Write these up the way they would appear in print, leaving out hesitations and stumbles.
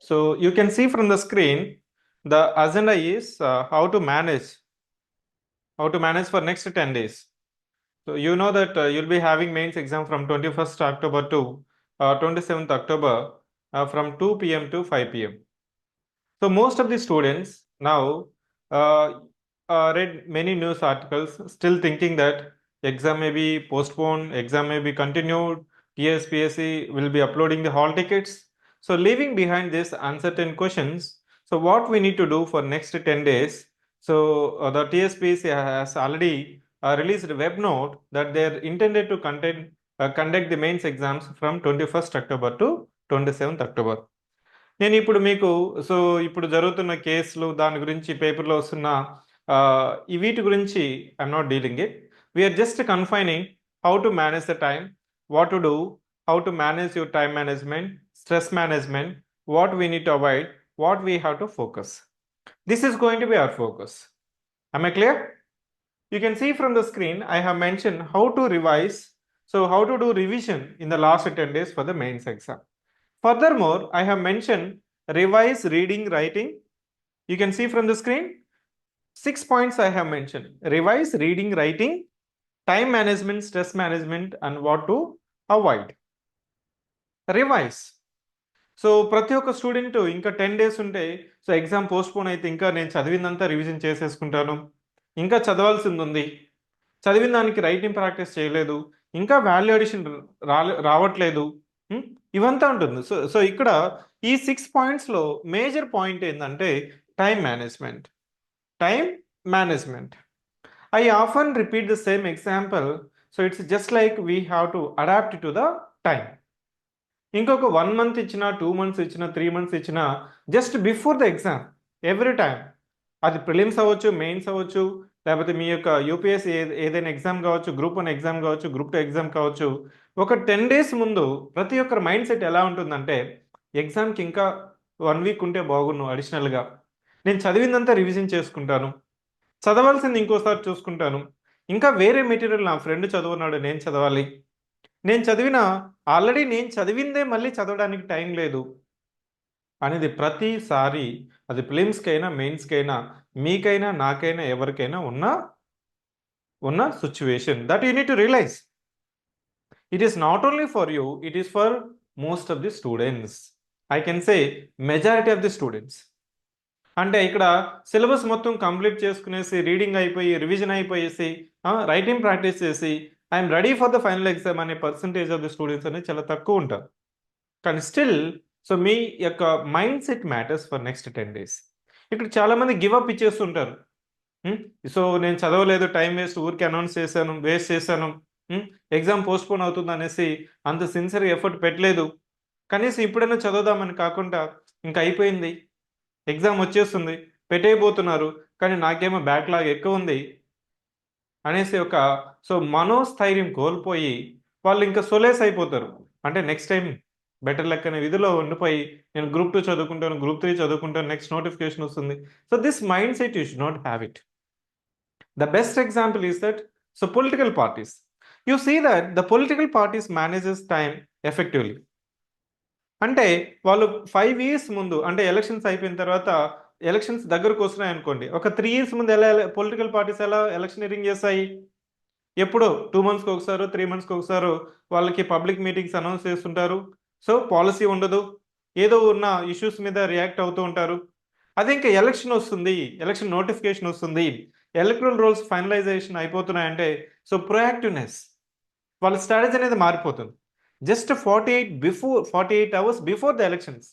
So you can see from the screen, the agenda is how to manage for next 10 days. So you know that you'll be having mains exam from 21st October to 27th October from 2 p.m. to 5 p.m. So most of the students now uh, read many news articles, still thinking that exam may be postponed, exam may be continued, TSPSC will be uploading the hall tickets. So leaving behind these uncertain questions, so what we need to do for next 10 days? So the TSPSC has already released a web note that they're intended to conduct the mains exams from 21st October to 27th October. నేను ఇప్పుడు మీకు ఇప్పుడు జరుగుతున్న కేసులు దాని గురించి పేపర్లో వస్తున్న ఈ వీటి గురించి I'm not dealing it. We are just confining how to manage the time, what to do, how to manage your time management, stress management, what we need to avoid, what we have to focus. This is going to be our focus. Am I clear? You can see from the screen, I have mentioned how to revise. So how to do revision in the last 10 days for the mains exam. Furthermore, I have mentioned revise reading, writing. You can see from the screen, 6 points I have mentioned. Revise reading, writing, time management, stress management, and what to avoid. Revise. So ప్రతి ఒక్క student ఇంకా 10 days ఉంటే so exam postpone అయితే ఇంకా నేను చదివిందంతా revision చేసేసుకుంటాను, ఇంకా చదవాల్సింది ఉంది, చదివిన దానికి రైటింగ్ ప్రాక్టీస్ చేయలేదు, ఇంకా వాల్యూ అడిషన్ రావట్లేదు, ఇవంతా ఉంటుంది. సో ఇక్కడ ఈ 6 పాయింట్స్లో మేజర్ పాయింట్ ఏంటంటే time management. I often repeat the same example. So it's just like we have to adapt to the time. ఇంకొక 1 month ఇచ్చినా, 2 months ఇచ్చినా, 3 months ఇచ్చినా, just before the exam every time, అది prelims అవ్వచ్చు, mains అవ్వచ్చు, లేకపోతే మీ యొక్క యూపీఎస్సీ ఏదైనా ఎగ్జామ్ కావచ్చు, గ్రూప్ 1 ఎగ్జామ్ కావచ్చు, గ్రూప్ 2 ఎగ్జామ్ కావచ్చు, ఒక 10 days ముందు ప్రతి ఒక్కరి మైండ్ సెట్ ఎలా ఉంటుందంటే ఎగ్జామ్కి ఇంకా 1 week ఉంటే బాగున్ను, అడిషనల్గా నేను చదివిందంతా రివిజన్ చేసుకుంటాను, చదవాల్సింది ఇంకోసారి చూసుకుంటాను, ఇంకా వేరే మెటీరియల్ నా ఫ్రెండ్ చదువున్నాడు నేను చదవాలి, ఆల్రెడీ నేను చదివిందే మళ్ళీ చదవడానికి టైం లేదు అనేది ప్రతిసారి, అది ప్రిలిమ్స్కైనా మెయిన్స్కైనా మీకైనా నాకైనా ఎవరికైనా ఉన్న situation that you need to realize. It is not only for you, it is for most of the students. I can say majority of the students. అంటే ఇక్కడ సిలబస్ మొత్తం కంప్లీట్ చేసుకునేసి, రీడింగ్ అయిపోయి, రివిజన్ అయిపోయేసి, రైటింగ్ ప్రాక్టీస్ చేసి I'm ready for the final exam అనే percentage of the students అనేది చాలా తక్కువ ఉంటారు. కానీ స్టిల్ సో మీ యొక్క mind set matters for next 10 days. ఇక్కడ చాలామంది గివప్ ఇచ్చేస్తుంటారు. సో నేను చదవలేదు, టైం వేస్ట్, ఊరికి అనౌన్స్ చేశాను, వేస్ట్ చేశాను, ఎగ్జామ్ పోస్ట్పోన్ అవుతుంది అనేసి అంత సిన్సియర్ ఎఫర్ట్ పెట్టలేదు, కనీసం ఇప్పుడైనా చదువుదామని కాకుండా ఇంకా అయిపోయింది, ఎగ్జామ్ వచ్చేస్తుంది, పెట్టేయబోతున్నారు, కానీ నాకేమో బ్యాక్లాగ్ ఎక్కువ ఉంది అనేసి ఒక మనోస్థైర్యం కోల్పోయి వాళ్ళు ఇంకా సొలేస్ అయిపోతారు. అంటే నెక్స్ట్ టైం బెటర్ లక్ అనే విధిలో ఉండిపోయి నేను గ్రూప్ 2 చదువుకుంటాను, గ్రూప్ 3 చదువుకుంటాను, నెక్స్ట్ నోటిఫికేషన్ వస్తుంది. So this mind set you should not have it. The best example is that political parties. You see that the political parties manages time effectively. అంటే వాళ్ళు 5 years ముందు, అంటే ఎలక్షన్స్ అయిపోయిన తర్వాత, elections దగ్గరకు వస్తున్నాయి అనుకోండి, ఒక 3 years ముందు ఎలా పొలిటికల్ పార్టీస్ ఎలా ఎలక్షనీరింగ్ చేస్తాయి? ఎప్పుడో 2 monthsకి ఒకసారి, 3 monthsకి ఒకసారి వాళ్ళకి పబ్లిక్ మీటింగ్స్ అనౌన్స్ చేస్తుంటారు. సో పాలసీ ఉండదు, ఏదో ఉన్న ఇష్యూస్ మీద రియాక్ట్ అవుతూ ఉంటారు. అదే ఇంకా ఎలక్షన్ వస్తుంది, ఎలక్షన్ నోటిఫికేషన్ వస్తుంది, ఎలక్ట్రల్ రోల్స్ ఫైనలైజేషన్ అయిపోతున్నాయంటే ప్రొయాక్టివ్నెస్, వాళ్ళ స్ట్రాటజీ అనేది మారిపోతుంది. Just 48 hours before the elections.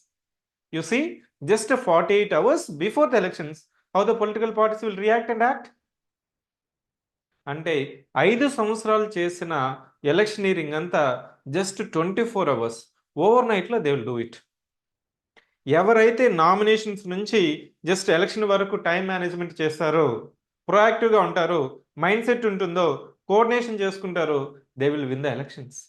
You see, just 48 hours before the elections, how the political parties will react and act. అంటే 5 సంవత్సరాలు చేసిన ఎలక్షనీరింగ్ అంతా జస్ట్ 24 hours ఓవర్ నైట్లో they will do it. ఎవరైతే nominations నుంచి జస్ట్ ఎలక్షన్ వరకు time management చేస్తారో, ప్రొయాక్టివ్గా ఉంటారో, మైండ్ సెట్ ఉంటుందో, కోఆర్డినేషన్ చేసుకుంటారో, they will win the elections.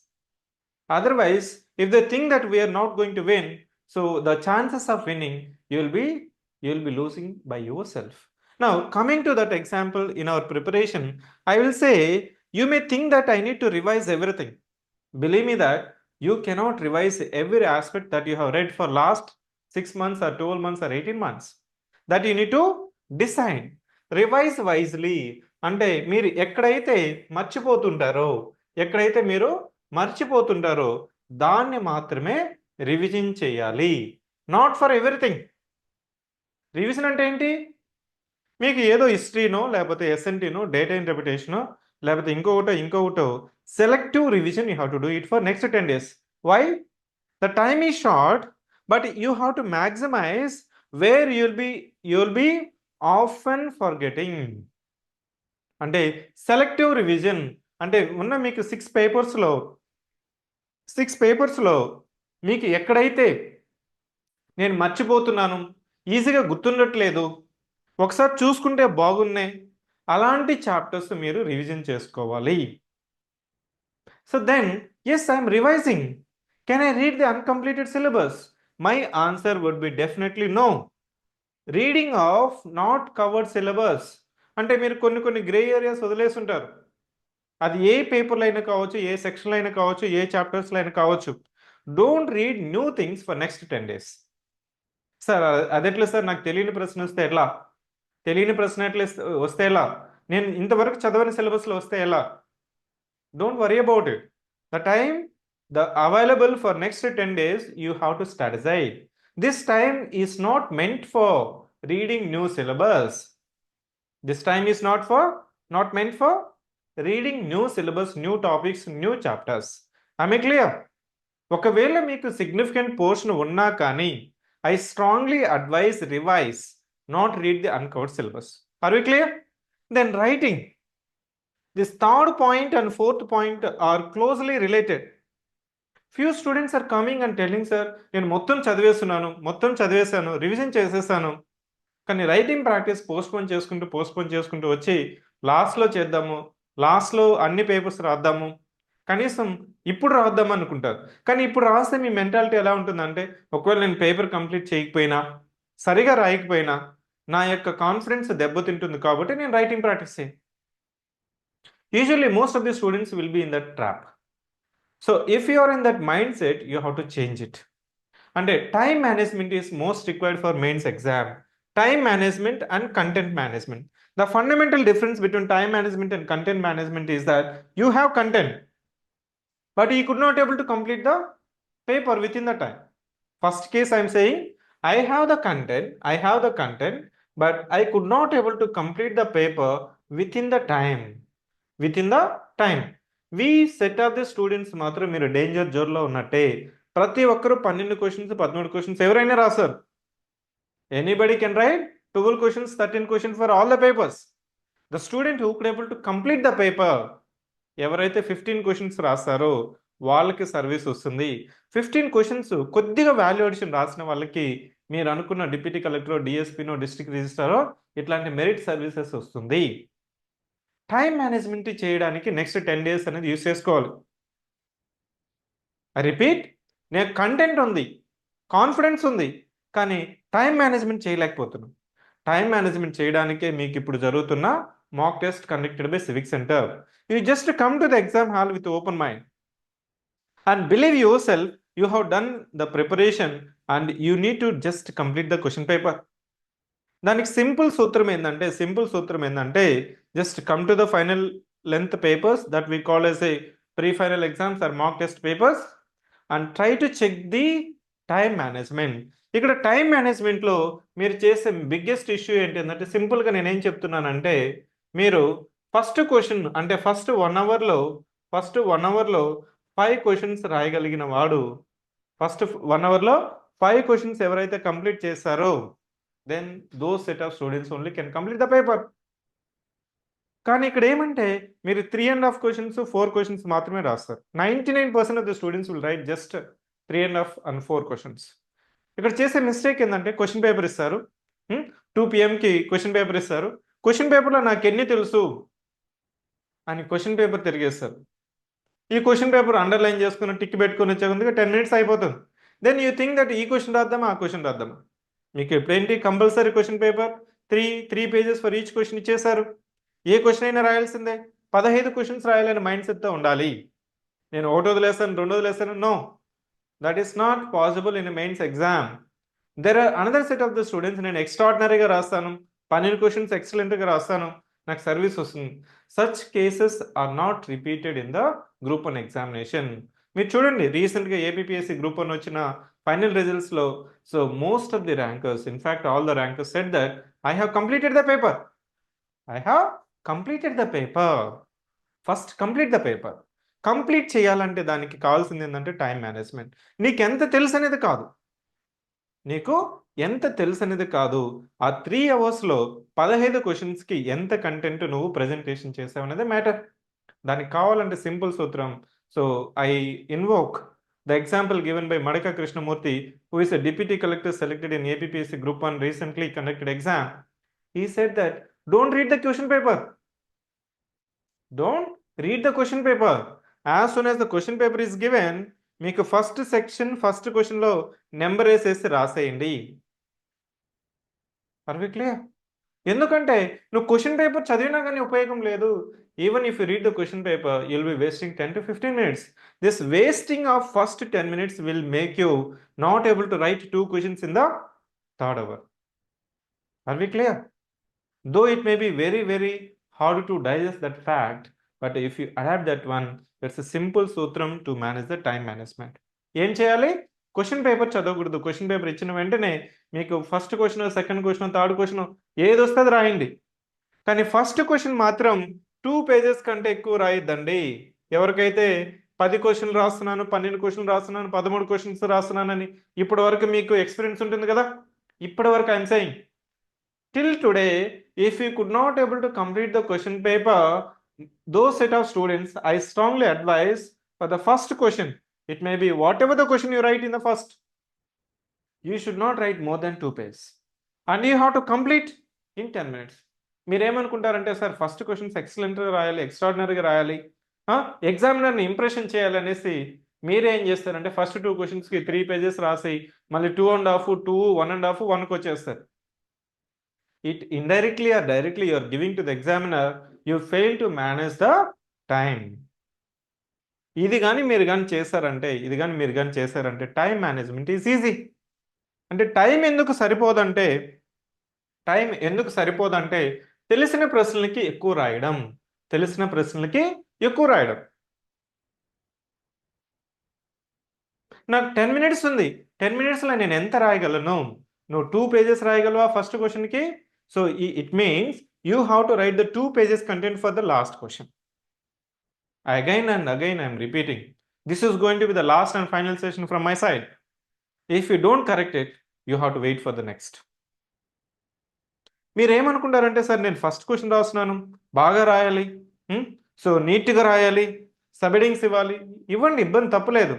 Otherwise, if they think that we are not going to win, so the chances of winning, you will be losing by yourself. Now, coming to that example in our preparation, I will say, you may think that I need to revise everything. Believe me that you cannot revise every aspect that you have read for last 6 months or 12 months or 18 months? That you need to decide. Revise wisely. అంటే మీరు ఎక్కడైతే మర్చిపోతుంటారో దాన్ని మాత్రమే revision చేయాలి. Not for everything. Revision అంటే ఏంటి? మీకు ఏదో హిస్టరీనో లేకపోతే ఎస్ఎన్టీనో డేటా ఇంటర్ప్రిటేషనో లేకపోతే ఇంకొకటో selective revision you have to do it for next 10 days. వై? The time is short, but you have to maximise where you'll be often forgetting. అంటే సెలెక్టివ్ రివిజన్ అంటే ఉన్న మీకు 6 పేపర్స్లో మీకు ఎక్కడైతే నేను మర్చిపోతున్నాను, ఈజీగా గుర్తుండట్లేదు, ఒకసారి చూసుకుంటే బాగున్నాయి, అలాంటి చాప్టర్స్ మీరు రివిజన్ చేసుకోవాలి. So then as I'm revising. Can I read the uncompleted syllabus? My answer would be definitely no. Reading of not covered syllabus అంటే మీరు కొన్ని గ్రే ఏరియాస్ వదిలేసి ఉంటారు. అది ఏ పేపర్లో అయినా కావచ్చు, ఏ సెక్షన్లో అయినా కావచ్చు, ఏ చాప్టర్స్లో అయినా కావచ్చు. Don't read new things for next 10 days. Sir అదెట్లా సార్? నాకు తెలియని ప్రశ్న వస్తే ఎట్లా? వస్తే ఎలా? నేను ఇంతవరకు చదవని సిలబస్లో వస్తే ఎలా? Don't worry about it. The time available for next 10 days you have to strategize. This time is not meant for reading new syllabus. This time is not meant for reading new syllabus, new topics, new chapters. Am I clear? ఒకవేళ మీకు significant portion ఉన్నా కానీ I strongly advise revise, not read the uncovered syllabus. Are we clear? Then writing. This third point and fourth point are closely related. Few students are coming and telling sir, నేను మొత్తం చదివేశాను, revision చేసేసాను, కానీ writing practice postpone చేసుకుంటూ వచ్చి లాస్ట్లో అన్ని papers రాద్దాము, కనీసం ఇప్పుడు రాద్దాం అనుకుంటారు. కానీ ఇప్పుడు రాస్తే మీ మెంటాలిటీ ఎలా ఉంటుందంటే, ఒకవేళ నేను పేపర్ కంప్లీట్ చేయకపోయినా, సరిగా రాయకపోయినా నా యొక్క కాన్ఫిడెన్స్ దెబ్బతింటుంది కాబట్టి నేను రైటింగ్ ప్రాక్టీస్ చేయి. Usually most of the students will be in that trap. So if you are in that mind set, you have to change it. అంటే time management is most required for mains exam. Time management and content management. The fundamental difference between time management and content management is that you have content, but you could not able to complete the paper within the time. First case I am saying, I have the content, but I could not able to complete the paper within the time. We set up the students మాత్రం మీరు danger జోన్లో ఉన్నట్టే. ప్రతి ఒక్కరు 12 questions 13 questions ఎవరైనా రాస్తారు. Anybody can write 12 questions, 13 questions for all the papers. The student who could able to complete the paper, ఎవరైతే 15 questions రాస్తారో వాళ్ళకి సర్వీస్ వస్తుంది. 15 క్వశ్చన్స్ కొద్దిగా వాల్యూ అడిషన్ రాసిన వాళ్ళకి మీరు అనుకున్న డిప్యూటీ కలెక్టరో, డిఎస్పీనో, డిస్ట్రిక్ట్ రిజిస్ట్రారో ఇట్లాంటి మెరిట్ సర్వీసెస్ వస్తుంది. టైం మేనేజ్మెంట్ చేయడానికి నెక్స్ట్ 10 days అనేది యూస్ చేసుకోవాలి. ఐ రిపీట్, నేను కంటెంట్ ఉంది, కాన్ఫిడెన్స్ ఉంది, కానీ టైం మేనేజ్మెంట్ చేయలేకపోతున్నాం. టైం మేనేజ్మెంట్ చేయడానికే మీకు ఇప్పుడు జరుగుతున్న mock test conducted by civic centre. You just come to the exam hall with open mind and believe your self you have done the preparation and you need to just complete the question paper. దానికి simple సూత్రం ఏంటంటే just come to the final length papers that we call as a pre final exams or mock test papers and try to check the time management. ఇక్కడ time మేనేజ్మెంట్లో మీరు చేసే biggest issue ఏంటంటే, సింపుల్గా నేనేం చెప్తున్నానంటే, మీరు ఫస్ట్ క్వశ్చన్ అంటే ఫస్ట్ 1 అవర్లో 5 క్వశ్చన్స్ రాయగలిగిన వాడు, ఫస్ట్ 1 అవర్లో 5 క్వశ్చన్స్ ఎవరైతే కంప్లీట్ చేస్తారో, then those set of students only can complete the paper. కానీ ఇక్కడ ఏమంటే మీరు 3.5 క్వశ్చన్స్ 4 క్వశ్చన్స్ మాత్రమే రాస్తారు. 99% of the students will write just 3.5 and 4 questions. ఇక్కడ చేసే మిస్టేక్ ఏంటంటే, క్వశ్చన్ పేపర్ ఇస్తారు, 2 PM క్వశ్చన్ పేపర్ ఇస్తారు, క్వశ్చన్ పేపర్లో నాకు ఎన్ని తెలుసు అని క్వశ్చన్ పేపర్ తిరిగేస్తారు. ఈ క్వశ్చన్ పేపర్ అండర్లైన్ చేసుకుని టిక్ పెట్టుకొని వచ్చే ముందుగా 10 minutes అయిపోతుంది. దెన్ యూ థింక్ దట్ ఈ క్వశ్చన్ రాద్దామా, ఆ క్వశ్చన్ రాద్దామా. మీకు ఎప్పుడేంటి compulsory question paper 3 pages for each question ఇచ్చేశారు. ఏ క్వశ్చన్ అయినా రాయాల్సిందే. 15 క్వశ్చన్స్ రాయాలని మైండ్ సెట్తో ఉండాలి. నేను 1 వదిలేస్తాను 2 వదిలేస్తాను, no, that is not possible in a mains exam. There are another set of the students, నేను ఎక్స్ట్రాడినరీగా రాస్తాను, 12 క్వశ్చన్స్ ఎక్సలెంట్గా రాస్తాను, నాకు సర్వీస్ వస్తుంది. Such cases are not repeated in the group 1 examination. మీరు చూడండి, రీసెంట్గా ఏపీపీఎస్సీ గ్రూప్ 1 వచ్చిన ఫైనల్ రిజల్ట్స్లో, so most of the rankers, in fact all the rankers said that I have completed the paper, I have completed the paper. First complete the paper. Complete చేయాలంటే దానికి కావాల్సింది ఏంటంటే time management. నీకు ఎంత తెలుసు అనేది కాదు, నీకు ఎంత తెలుసు అనేది కాదు, ఆ 3 అవర్స్లో 15 క్వశ్చన్స్కి ఎంత కంటెంట్ నువ్వు ప్రజెంటేషన్ చేసావు అనేది మ్యాటర్. దానికి కావాలంటే సింపుల్ సూత్రం. So I invoke the example given by మడక Krishnamurthy, who is a deputy collector selected in APPSC Group 1 recently conducted exam. He said that don't read the question paper. Don't read the question paper. As soon as the question paper is given, మీకు first section first క్వశ్చన్లో number వేసేసి రాసేయండి. Perfectly. ఎందుకంటే నువ్వు question paper చదివినా కానీ ఉపయోగం లేదు. Even if you read the question paper, you will B wasting 10 to 15 minutes. This wasting of first 10 minutes will make you not able to write 2 questions in the third hour. Are we clear? Though it may be very, very hard to digest that fact, but if you adapt that one, it's a simple sutram to manage the time management. ఏం చేయాలి? Question paper చదవకూడదు. Question paper ఇచ్చిన వెంటనే మీకు first question, second question, third question ఏది వస్తే అది రాయండి. కానీ ఫస్ట్ క్వశ్చన్ మాత్రం 2 pages కంటే ఎక్కువ రాయొద్దండి. ఎవరికైతే 10 క్వశ్చన్లు రాస్తున్నాను, 12 క్వశ్చన్లు రాస్తున్నాను, 13 క్వశ్చన్స్ రాస్తున్నానని ఇప్పటి వరకు మీకు ఎక్స్పీరియన్స్ ఉంటుంది కదా, ఇప్పటి వరకు I'm saying till today, if you could not able to complete the question paper, those set of students, I strongly advise for the first question, it may be whatever the question you write in the first, you should not write more than 2 pages, and you have to complete in 10 minutes. మీరేమనుకుంటారంటే sir first questions ఎక్సలెంట్గా రాయాలి, ఎక్స్ట్రాడినరీగా రాయాలి, ఎగ్జామినర్ని impression చేయాలనేసి మీరేం చేస్తారంటే first 2 క్వశ్చన్స్కి 3 pages రాసి మళ్ళీ 2.5, 2, 1.5, 1కి వచ్చేస్తారు. It indirectly or directly you are giving to the examiner, you fail to manage the time. ఇది కానీ మీరు కానీ చేశారంటే టైం మేనేజ్మెంట్ ఈజ్ ఈజీ. అంటే టైం ఎందుకు సరిపోదంటే తెలిసిన ప్రశ్నలకి ఎక్కువ రాయడం. నాకు 10 minutes ఉంది, 10 minutesలో నేను ఎంత రాయగలను? నువ్వు 2 pages రాయగలవా ఫస్ట్ క్వశ్చన్కి? So it means you have to write the 2 pages content for the last question. Again and again I am repeating, this is going to be the last and final session from my side. If you don't correct it, you have to wait for the next. మీరేమనుకుంటారంటే sir నేను first question రాస్తున్నాను, బాగా రాయాలి, so నీట్గా రాయాలి, sub-headings ఇవ్వండి, ఇబ్బంది తప్పలేదు.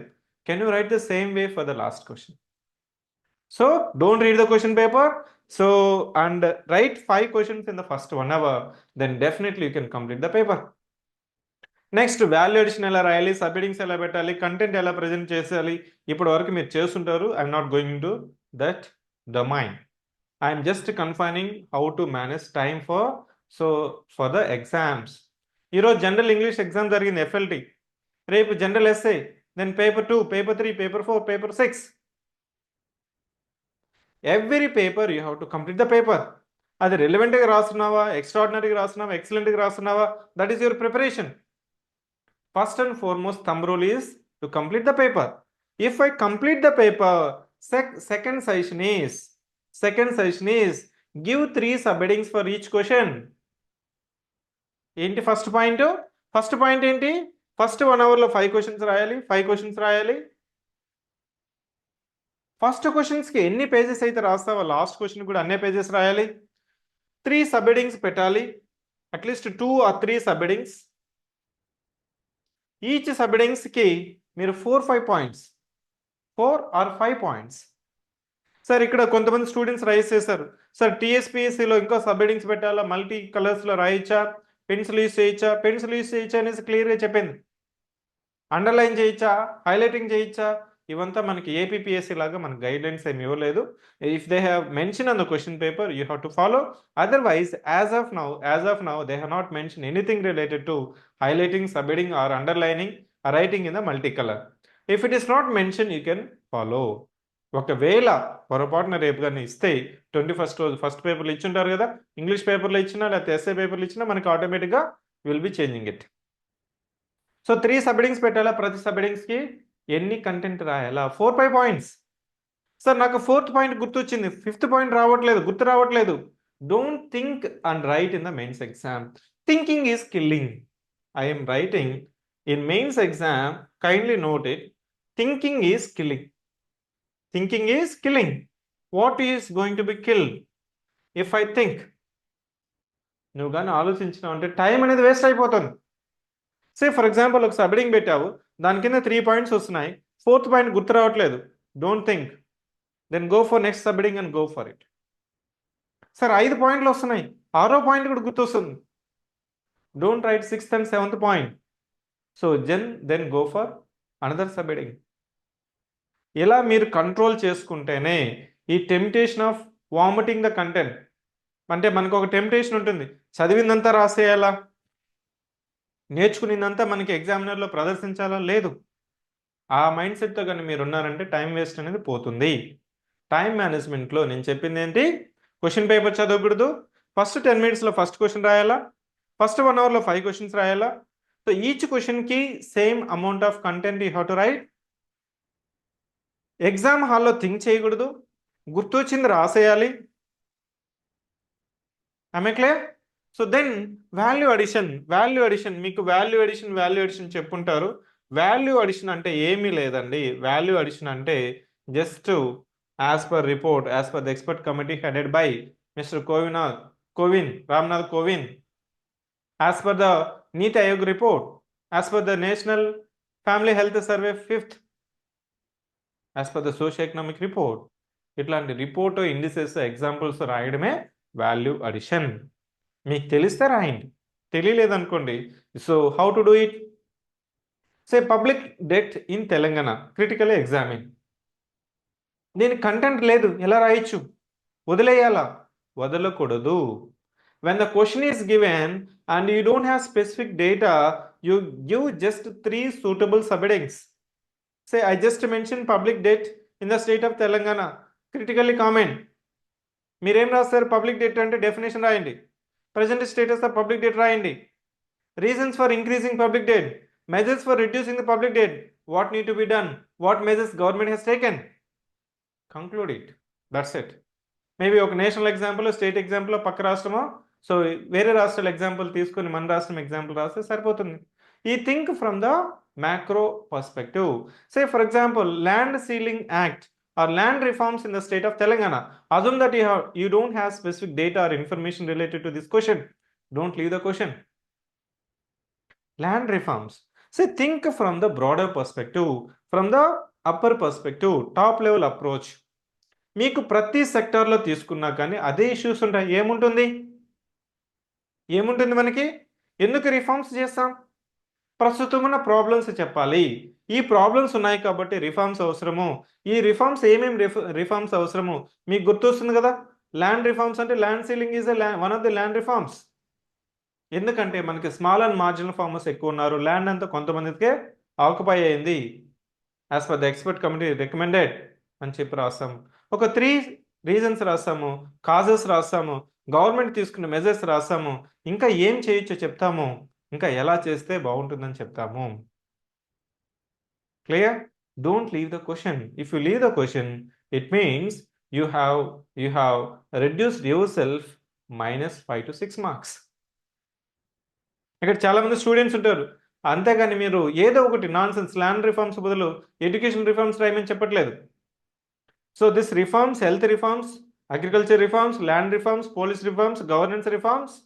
Can you right the same way for the last question? So don't read the question paper, so and write 5 questions in the first 1 hour, then definitely you can complete the paper. Next value addition ఎలా రాయాలి, sub-headings ఎలా పెట్టాలి, content ఎలా present చేయాలి, ఇప్పటి వరకు మీరు చేస్తుంటారు. I'm not going to that domain. I'm just confining how to manage time for the exams. ఈరోజు జనరల్ ఇంగ్లీష్ ఎగ్జామ్ జరిగింది, FLT. రేపు general essay, then paper 2, paper 3, paper 4, paper 6. Every paper you have to complete the paper. అది రిలవెంట్గా రాస్తున్నావా, ఎక్స్ట్రాడినరీగా రాస్తున్నావా, ఎక్సలెంట్గా రాస్తున్నావా, that is your preparation. First and foremost thumb rule is to complete the paper. If I complete the paper, second session is give 3 sub-headings for each question. ఏంటి first point ఏంటి? First 1 hourలో 5 questions రాయాలి. First క్వశ్చన్స్కి ఎన్ని pages అయితే రాస్తావో last question కూడా అన్నే pages రాయాలి. 3 sub-headings పెట్టాలి, అట్లీస్ట్ 2 or 3 sub-headings. ఈచ్ సబ్-హెడ్డింగ్స్కి మీరు 4 or 5 points. సార్ ఇక్కడ కొంతమంది స్టూడెంట్స్ రైజ్ చేశారు, సార్ TSPSCలో ఇంకో సబ్-హెడ్డింగ్స్ పెట్టాలా, మల్టీ కలర్స్లో రాయొచ్చా, పెన్సిల్ యూజ్ చేయొచ్చా అనేసి క్లియర్గా చెప్పింది. అండర్లైన్ చేయొచ్చా, హైలైటింగ్ చేయొచ్చా, ఇవంతా మనకి APPSC లాగా మనకు గైడ్లైన్స్ ఏమి ఇవ్వలేదు. If they have mention on the question paper, you have to follow. Otherwise as of now they have not mention anything related to highlighting, subheading or underlining or writing in the multicolor. If it is not mentioned, you can follow. ఒకవేళ పొరపాటున రేపు కానీ ఇస్తే 21st రోజు first పేపర్లు ఇచ్చుంటారు కదా, English పేపర్లో ఇచ్చినా లేకపోతే ఎస్ఏ పేపర్లు ఇచ్చినా మనకి ఆటోమేటిక్గా will be changing it. So 3 sub headings పెట్టాలా, ప్రతి సబ్ హెడ్డింగ్స్కి ఎన్ని కంటెంట్ రాయాలా, 4-5 పాయింట్స్. సార్ నాకు 4th పాయింట్ గుర్తొచ్చింది, 5th పాయింట్ రావట్లేదు, గుర్తు రావట్లేదు. Don't think and right in the mains exam. Thinking is killing. I am writing in mains exam, kindly note it, thinking is killing. Thinking is killing. What is going to be killed if I think? నువ్వు కానీ ఆలోచించినావు అంటే time అనేది waste అయిపోతుంది. సే for example ఒక సబ్హెడింగ్ పెట్టావు, దాని కింద 3 points వస్తున్నాయి, 4th పాయింట్ గుర్తు రావట్లేదు. Don't think, then go for next subheading and go for it. Sir 5 పాయింట్లు వస్తున్నాయి, 6వ పాయింట్ కూడా గుర్తొస్తుంది. Don't write 6th and 7th point. So then go for another subheading. ఇలా మీరు కంట్రోల్ చేసుకుంటేనే ఈ temptation of vomiting the content, అంటే మనకు ఒక టెంప్టేషన్ ఉంటుంది, చదివిందంతా రాసేయాలా, నేర్చుకునిందంతా మనకి ఎగ్జామినర్లో ప్రదర్శించాలా, లేదు. ఆ మైండ్ సెట్తో కానీ మీరు ఉన్నారంటే టైం వేస్ట్ అనేది పోతుంది. టైం మేనేజ్మెంట్లో నేను చెప్పింది ఏంటి, క్వశ్చన్ పేపర్ చదవకూడదు, ఫస్ట్ 10 minutesలో ఫస్ట్ క్వశ్చన్ రాయాలా, ఫస్ట్ 1 hourలో 5 questions రాయాలా. సో ఈచ్ క్వశ్చన్కి same amount of content you have to write. Exam హాల్లో థింక్ చేయకూడదు, గుర్తొచ్చింది రాసేయాలి. I clear? So then value addition మీకు వాల్యూ అడిషన్ చెప్పుంటారు. వాల్యూ అడిషన్ అంటే ఏమీ లేదండి. వాల్యూ అడిషన్ అంటే just as per report, as per the expert committee headed by mister Ramnath Kovind, as per the NITI Aayog report, as per the national family health survey 5th, as per the socio economic report, ఇట్లాంటి report indices examples రాయడమే value addition. మీకు తెలిస్తే రాయండి, తెలియలేదనుకోండి. So how to do it? Say public debt in Telangana critical examine. దీని content లేదు, ఎలా రాయొచ్చు? వదిలేయాలా? వదలకూడదు. When the question is given and you don't have specific data, you give just 3 suitable subheadings. Say I just mentioned public debt in the state of Telangana, critically comment. మీరేం రాస్తారు? Public debt అంటే definition రాయండి, present status of public debt రాయండి, reasons for increasing public debt, measures for reducing the public debt, what need to be done, what measures government has taken, conclude it. That's it. Maybe ఒక national example, state example, పక్క రాష్ట్రమో, so వేరే రాష్ట్రాల example తీసుకొని మన రాష్ట్రం example రాస్తే సరిపోతుంది. ఈ think from the macro perspective. Say for example land ceiling act or land reforms in the state of Telangana. Assume that you don't have specific data or information related to this question. Don't leave the question. Land reforms. Say think from the broader perspective, from the upper perspective, top level approach. మీకు ప్రతి సెక్టార్లో తీసుకున్నా కానీ అదే issues ఉంటాయి. ఏముంటుంది మనకి? ఎందుకు రిఫార్మ్స్ చేస్తాం? ప్రస్తుతం ఉన్న ప్రాబ్లమ్స్ చెప్పాలి. ఈ ప్రాబ్లమ్స్ ఉన్నాయి కాబట్టి రిఫార్మ్స్ అవసరము. ఈ రిఫార్మ్స్ ఏమేమి రిఫార్మ్స్ అవసరము మీకు గుర్తొస్తుంది కదా. ల్యాండ్ రిఫార్మ్స్ అంటే land ceiling is one of the land reforms. ఎందుకంటే మనకి స్మాల్ అండ్ మార్జినల్ ఫార్మర్స్ ఎక్కువ ఉన్నారు, ల్యాండ్ అంతా కొంతమందికే ఆక్యుపై అయింది, as per the expert committee recommended అని చెప్పి రాస్తాము. ఒక 3 రీజన్స్ రాస్తాము, కాజెస్ రాస్తాము, గవర్నమెంట్ తీసుకున్న మెజర్స్ రాస్తాము, ఇంకా ఏం చేయొచ్చో చెప్తాము, ఇంకా ఎలా చేస్తే బాగుంటుందని చెప్తాము. Clear? Don't leave the question. If you leave the question it means you have reduced your self -5 to 6 marks. ఇక్కడ చాలా మంది స్టూడెంట్స్ ఉంటారు, అంతేగాని మీరు ఏదో ఒకటి నాన్సెన్స్ ల్యాండ్ రిఫార్మ్స్ బదులు ఎడ్యుకేషన్ రిఫార్మ్స్ రాయమని చెప్పట్లేదు. So this reforms, health reforms, agriculture reforms, land reforms, police reforms, governance reforms,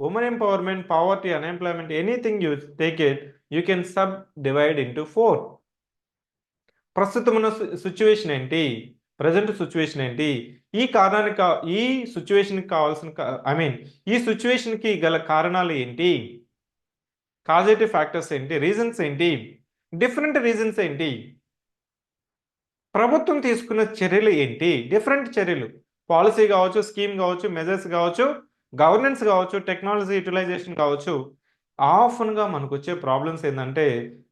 women empowerment, poverty, unemployment, anything you take it, you can subdivide into 4. ప్రస్తుతం ఉన్న సిచ్యువేషన్ ఏంటి, present situation ఏంటి, ఈ కారణానికి ఈ సిచ్యువేషన్కి కావాల్సిన ఈ సిచ్యువేషన్కి గల కారణాలు ఏంటి, కాజేటివ్ ఫ్యాక్టర్స్ ఏంటి, రీజన్స్ ఏంటి, డిఫరెంట్ రీజన్స్ ఏంటి, ప్రభుత్వం తీసుకున్న చర్యలు ఏంటి, డిఫరెంట్ చర్యలు, పాలసీ కావచ్చు, స్కీమ్ కావచ్చు, మెజర్స్ కావచ్చు, గవర్నెన్స్ కావచ్చు, టెక్నాలజీ యూటిలైజేషన్ కావచ్చు. ఆఫన్గా మనకు వచ్చే ప్రాబ్లమ్స్ ఏంటంటే,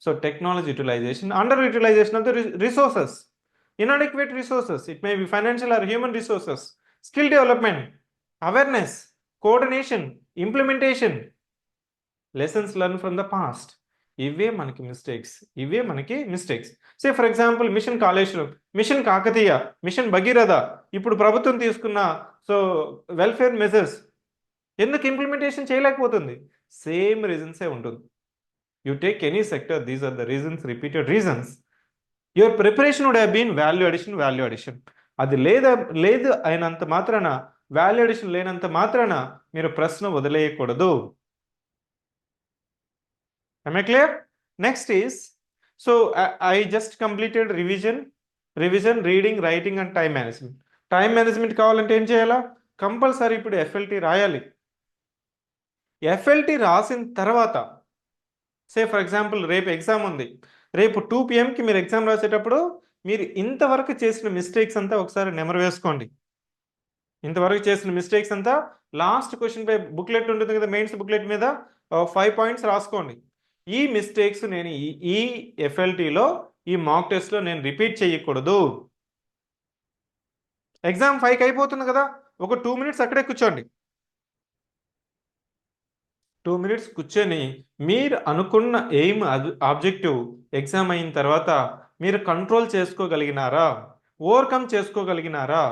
so technology utilization, under utilization of the resources. inadequate resources, it may be financial or human resources, skill development, awareness, coordination, implementation, lessons learned from the past. ఇవే మనకి mistakes. Say for example mission Kaleshwaram, mission Kakatiya, mission Bhagiratha, ఇప్పుడు ప్రభుత్వం తీసుకున్న so welfare measures ఎందుకు implementation చేయలేకపోతుంది? Same రీజన్సే ఉంటుంది. You take any sector, these are the reasons, repeated reasons. Your preparation would have been value addition. అది లేదు అయినంత మాత్రాన, వాల్యూ అడిషన్ లేనంత మాత్రాన మీరు ప్రశ్న వదిలేయకూడదు. Am I clear? Next is, so I just completed revision, reading, writing and time management. Time management కావాలంటే ఏం చేయాలా? కంపల్సరీ ఇప్పుడు ఎఫ్ఎల్టీ రాయాలి. ఎఫ్ఎల్టీ రాసిన తర్వాత సే ఫర్ ఎగ్జాంపుల్ రేపు ఎగ్జామ్ ఉంది, రేపు 2 PM మీరు ఎగ్జామ్ రాసేటప్పుడు మీరు ఇంతవరకు చేసిన మిస్టేక్స్ అంతా ఒకసారి నెమరు వేసుకోండి. ఇంతవరకు చేసిన మిస్టేక్స్ అంతా లాస్ట్ క్వశ్చన్ పై బుక్లెట్ ఉంటుంది కదా, మెయిన్స్ బుక్లెట్ మీద 5 పాయింట్స్ రాసుకోండి. ఈ మిస్టేక్స్ నేను ఈ ఎఫ్ఎల్టీలో, ఈ మాక్ టెస్ట్లో నేను రిపీట్ చేయకూడదు. ఎగ్జామ్ 5కి అయిపోతుంది కదా, ఒక 2 minutes అక్కడే కూర్చోండి. 2 minutes కూర్చొని మీరు అనుకున్న ఎయిమ్, ఆబ్జెక్టివ్ ఎగ్జామ్ అయిన తర్వాత మీరు కంట్రోల్ చేసుకోగలిగినారా, ఓవర్కమ్ చేసుకోగలిగినారా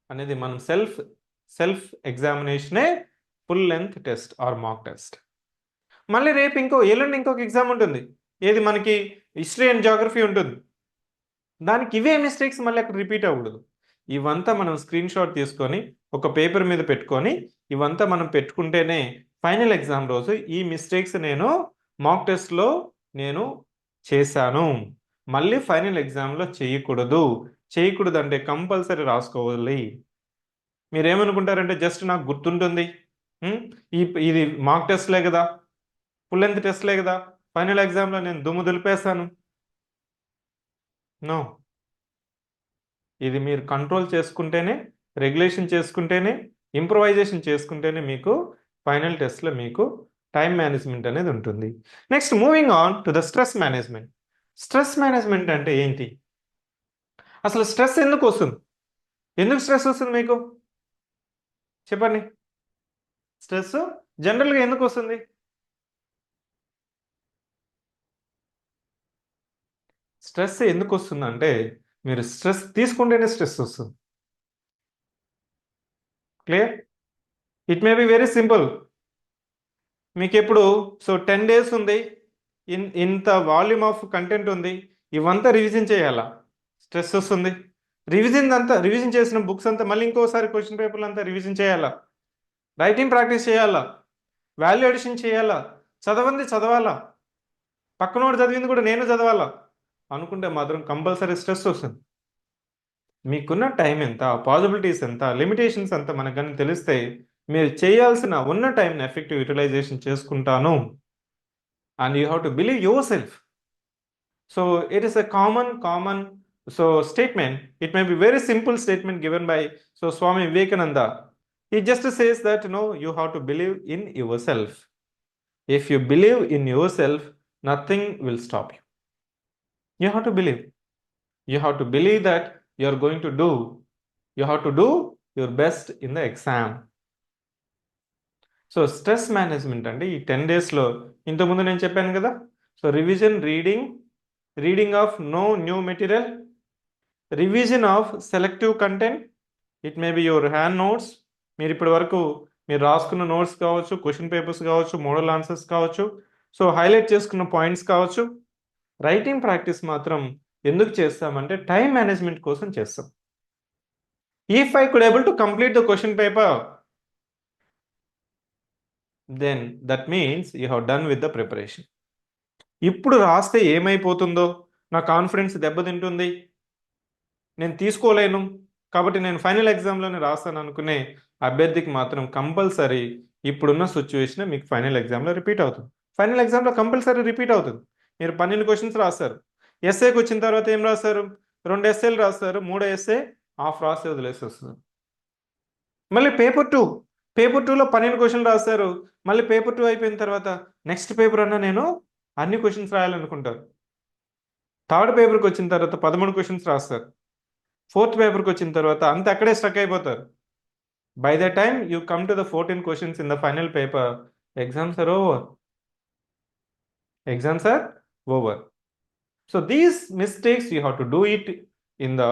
అనేది మనం సెల్ఫ్ ఎగ్జామినేషనే full length test or mock test. మళ్ళీ రేపు ఎల్లుండి ఇంకొక ఎగ్జామ్ ఉంటుంది, ఏది మనకి హిస్టరీ అండ్ జాగ్రఫీ ఉంటుంది. దానికి ఇవే మిస్టేక్స్ మళ్ళీ అక్కడ రిపీట్ అవ్వకూడదు. ఇవంతా మనం స్క్రీన్ షాట్ తీసుకొని ఒక పేపర్ మీద పెట్టుకొని ఇవంతా మనం పెట్టుకుంటేనే ఫైనల్ ఎగ్జామ్ రోజు ఈ మిస్టేక్స్ నేను మాక్ టెస్ట్లో నేను చేశాను, మళ్ళీ ఫైనల్ ఎగ్జామ్లో చేయకూడదు అంటే కంపల్సరీ రాసుకోవాలి. మీరేమనుకుంటారంటే జస్ట్ నాకు గుర్తుంటుంది, ఇది మాక్ టెస్ట్లే కదా, ఫుల్ లెంత్ టెస్ట్లే కదా, ఫైనల్ ఎగ్జామ్లో నేను దుమ్ము దులిపేస్తాను. నో, ఇది మీరు కంట్రోల్ చేసుకుంటేనే, రెగ్యులేషన్ చేసుకుంటేనే, ఇంప్రొవైజేషన్ చేసుకుంటేనే మీకు ఫైనల్ టెస్ట్లో మీకు టైం మేనేజ్మెంట్ అనేది ఉంటుంది. Next moving on to the stress management. Stress management అంటే ఏంటి? అసలు స్ట్రెస్ ఎందుకు వస్తుంది? ఎందుకు స్ట్రెస్ వస్తుంది మీకు చెప్పండి? స్ట్రెస్ జనరల్గా ఎందుకు వస్తుంది? స్ట్రెస్ ఎందుకు వస్తుందంటే మీరు స్ట్రెస్ తీసుకుంటేనే స్ట్రెస్ వస్తుంది. Clear? It may be very simple. మీకు ఎప్పుడు 10 days ఉంది, ఇంత వాల్యూమ్ ఆఫ్ కంటెంట్ ఉంది, ఇవంతా రివిజన్ చేయాలా, స్ట్రెస్ వస్తుంది. రివిజన్ చేసిన బుక్స్ అంతా మళ్ళీ ఇంకోసారి క్వశ్చన్ పేపర్లు అంతా రివిజన్ చేయాలా, రైటింగ్ ప్రాక్టీస్ చేయాలా, వాల్యూ అడిషన్ చేయాలా, చదవాలా, పక్కనోడు చదివింది కూడా నేను చదవాలా అనుకుంటే మాత్రం కంపల్సరీ స్ట్రెస్ వస్తుంది. మీకున్న టైం ఎంత, పాసిబిలిటీస్ ఎంత, లిమిటేషన్స్ ఎంత మనకు కానీ తెలిస్తే మీరు చేయాల్సిన ఉన్న టైంని ఎఫెక్టివ్ యూటిలైజేషన్ చేసుకుంటాను. And you have to believe your self. So it is a common statement. It may be very simple statement given by Swami Vivekananda. He just says that you have to believe in yourself. If you believe in yourself, nothing will stop you. You have to believe. You have to believe that you are going to do. You have to do your best in the exam. So stress management అంటే ఈ 10 daysలో ఇంతకుముందు నేను చెప్పాను కదా, so revision, reading of no new material, revision of selective content, it may be your hand notes, మీరు ఇప్పటి వరకు మీరు రాసుకున్న నోట్స్ కావచ్చు, క్వశ్చన్ పేపర్స్ కావచ్చు, మోడల్ ఆన్సర్స్ కావచ్చు, సో హైలైట్ చేసుకున్న పాయింట్స్ కావచ్చు. రైటింగ్ ప్రాక్టీస్ మాత్రం ఎందుకు చేస్తామంటే టైం మేనేజ్మెంట్ కోసం చేస్తాం. If I could able to complete the question paper, then that means you have done with the preparation. ఇప్పుడు రాస్తే ఏమైపోతుందో, నా కాన్ఫిడెన్స్ దెబ్బతింటుంది, నేను తీసుకోలేను కాబట్టి నేను ఫైనల్ ఎగ్జామ్లోనే రాస్తాను అనుకునే అభ్యర్థికి మాత్రం కంపల్సరీ ఇప్పుడున్న సిచ్యువేషన్ మీకు ఫైనల్ ఎగ్జామ్లో రిపీట్ అవుతుంది. ఫైనల్ ఎగ్జామ్లో కంపల్సరీ రిపీట్ అవుతుంది. మీరు 12 క్వశ్చన్స్ రాస్తారు, ఎస్ఏకి వచ్చిన తర్వాత ఏం రాస్తారు, 2 ఎస్ఏలు రాస్తారు, 3 ఎస్ఏ హాఫ్ రాసి వదిలేసి వస్తుంది. మళ్ళీ పేపర్ 2లో 12 క్వశ్చన్లు రాస్తారు, మళ్ళీ పేపర్ 2 అయిపోయిన తర్వాత నెక్స్ట్ పేపర్ అన్నా నేను అన్ని క్వశ్చన్స్ రాయాలనుకుంటారు. థర్డ్ పేపర్కి వచ్చిన తర్వాత 13 క్వశ్చన్స్ రాస్తారు, ఫోర్త్ పేపర్కి వచ్చిన తర్వాత అంత అక్కడే స్టక్ అయిపోతారు. By the time you come to the 14 questions in the final paper, exams are over. Exams are over. So these mistakes you have to do it in the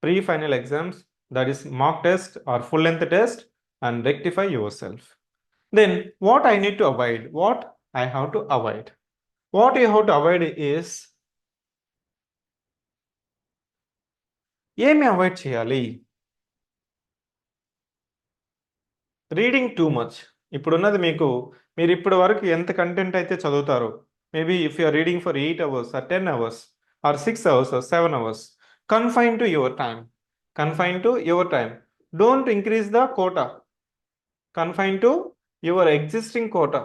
pre-final exams, that is mock test or full length test, and rectify yourself. Then what I need to avoid? What I have to avoid? What you have to avoid is ఏమి avoid చేయాలి? Reading too much. ఇప్పుడున్నది మీరు ఇప్పటి వరకు ఎంత content అయితే చదువుతారో, maybe if you are reading for 8 hours or 10 hours or 6 hours or 7 hours, confine to your time. Confine to your time. Don't increase the quota. Confine to your existing quota.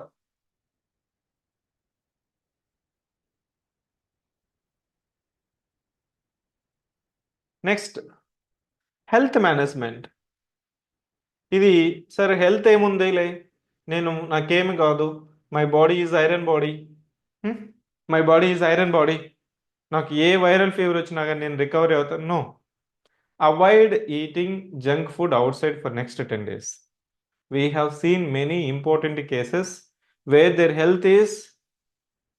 Next, health management. ఇది సరే health ఏముందిలే, నాకేమి కాదు, my body is iron body, my body is iron body, నాకు ఏ viral fever వచ్చినా కానీ నేను రికవరీ అవుతాను. No. Avoid eating junk food outside for next 10 days. We have seen many important cases where their health is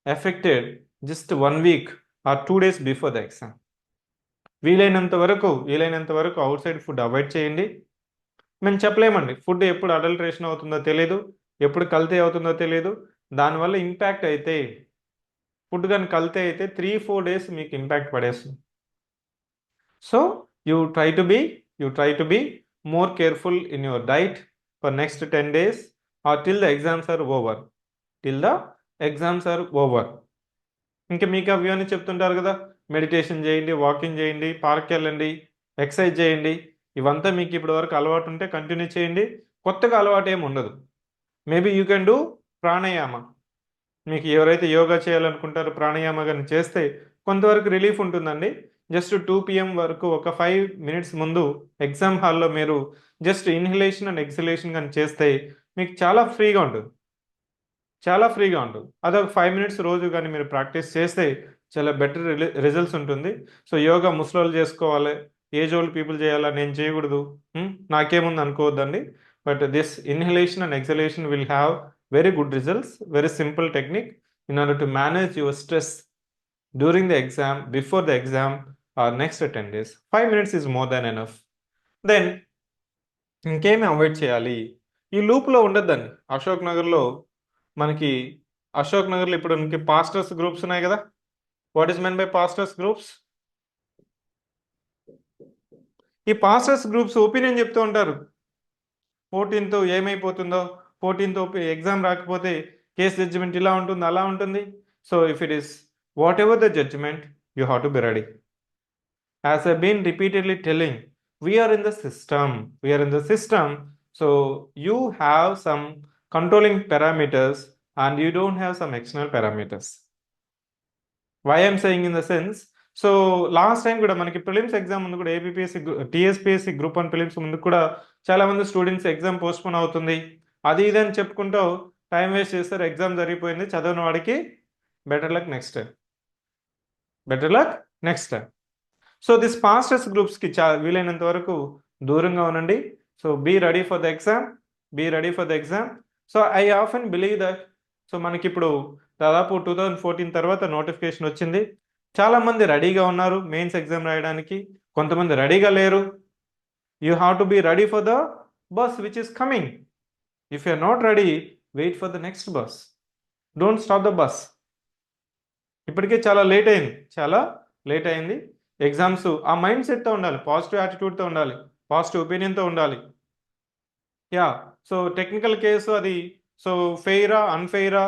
affected just 1 week or 2 days before the exam. వీలైనంత వరకు out side food avoid చేయండి. మేము చెప్పలేమండి, food ఎప్పుడు adulteration అవుతుందో తెలియదు, ఎప్పుడు కల్తీ అవుతుందో తెలియదు. దానివల్ల ఇంపాక్ట్ అయితే, ఫుడ్ కానీ కల్తీ అయితే 3-4 days మీకు ఇంపాక్ట్ పడేస్తుంది. So you try to be more careful in your diet for next 10 days or till the exams are over. ఇంకా మీకు అవి అని చెప్తుంటారు కదా, మెడిటేషన్ చేయండి, వాకింగ్ చేయండి, పార్క్కి వెళ్ళండి, ఎక్సర్సైజ్ చేయండి. ఇవంతా మీకు ఇప్పటి వరకు అలవాటు ఉంటే కంటిన్యూ చేయండి. కొత్తగా అలవాటు ఏమి ఉండదు. Maybe you can do pranayama. మీకు ఎవరైతే యోగా చేయాలనుకుంటారో ప్రాణాయామ కానీ చేస్తే కొంతవరకు రిలీఫ్ ఉంటుందండి. జస్ట్ 2 PM వరకు ఒక 5 minutes ముందు ఎగ్జామ్ హాల్లో మీరు జస్ట్ ఇన్హలేషన్ అండ్ ఎక్సలేషన్ కానీ చేస్తే మీకు చాలా ఫ్రీగా ఉంటుంది. అదొక 5 minutes రోజు కానీ మీరు ప్రాక్టీస్ చేస్తే చాలా బెటర్ రిజల్ట్స్ ఉంటుంది. సో యోగా ముసలోళ్ళు చేసుకోవాలి, ఏజ్ ఓల్డ్ పీపుల్ చేయాలా, నేను చేయకూడదు, నాకేముంది అనుకోవద్దండి. But this inhalation and exhalation will have very good results. Very simple technique in order to manage your stress during the exam, before the exam, or next 10 days. 5 minutes is more than enough. Then ఇంకేమి avoid చేయాలి? ఈ లూప్లో ఉండొద్దండి. అశోక్ నగర్లో ఇప్పుడు మనకి pastors groups ఉన్నాయి కదా. What is men by pastors groups? ఈ పాస్టర్స్ గ్రూప్స్ ఒపీనియన్ చెప్తూ ఉంటారు. 14th ఏమైపోతుందో, 14th ఎగ్జామ్ రాకపోతే కేస్ జడ్జిమెంట్ ఇలా ఉంటుంది, అలా ఉంటుంది. So if it is whatever the judgement, you have to be ready. As I been repeatedly telling, we are in the system. So you have some controlling parameters and you don't have some external parameters. Why I'm saying in the sense, so last time కూడా మనకి prelims exam ముందు కూడా APPSC TSPSC group 1 prelims ముందు కూడా చాలా మంది students exam postpone అవుతుంది, అది ఇది అని చెప్పుకుంటూ టైం వేస్ట్ చేస్తారు. ఎగ్జామ్ జరిగిపోయింది, చదవని వాడికి better luck next time. So this pastors గ్రూప్స్కి వీలైనంత వరకు దూరంగా ఉండండి. So be ready for the exam. So I often believe that, so మనకి ఇప్పుడు దాదాపు 2014 తర్వాత నోటిఫికేషన్ వచ్చింది. చాలామంది రెడీగా ఉన్నారు మెయిన్స్ ఎగ్జామ్ రాయడానికి, కొంతమంది రెడీగా లేరు. You have to be ready for the bus which is coming. If you are not ready, wait for the next bus. Don't stop the bus. ఇప్పటికే చాలా లేట్ అయింది. ఎగ్జామ్స్ ఆ మైండ్ సెట్తో ఉండాలి, పాజిటివ్ యాటిట్యూడ్తో ఉండాలి, పాజిటివ్ ఒపీనియన్తో ఉండాలి. సో టెక్నికల్ కేసు అది, so ఫెయిరా అన్ఫెయిరా,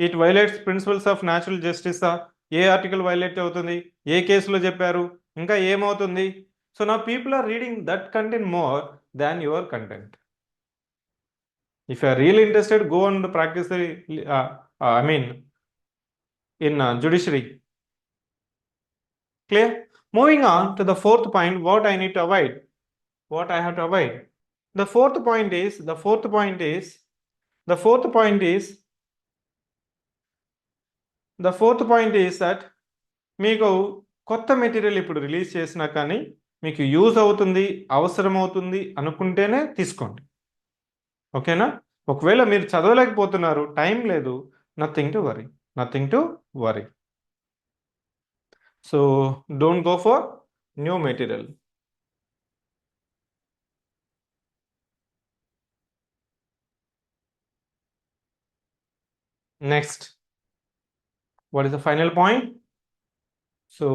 it violates principles of natural జస్టిసా, ఏ ఆర్టికల్ వైలేట్ అవుతుంది, ఏ కేసులో చెప్పారు, ఇంకా ఏమవుతుంది. సో నా people are reading that content more than your content. If you are really interested, go and practice in judiciary. Clear? Moving on to the fourth point, what I need to avoid, what I have to avoid. The fourth point is that మీకు కొత్త material ఇప్పుడు release చేసినా కానీ మీకు use అవుతుంది, అవసరం అవుతుంది అనుకుంటేనే తీసుకోండి. ఓకేనా? ఒకవేళ మీరు చదవలేకపోతున్నారు, టైం లేదు, nothing to worry, nothing to worry. So don't go for new material. Next, what is the final point? So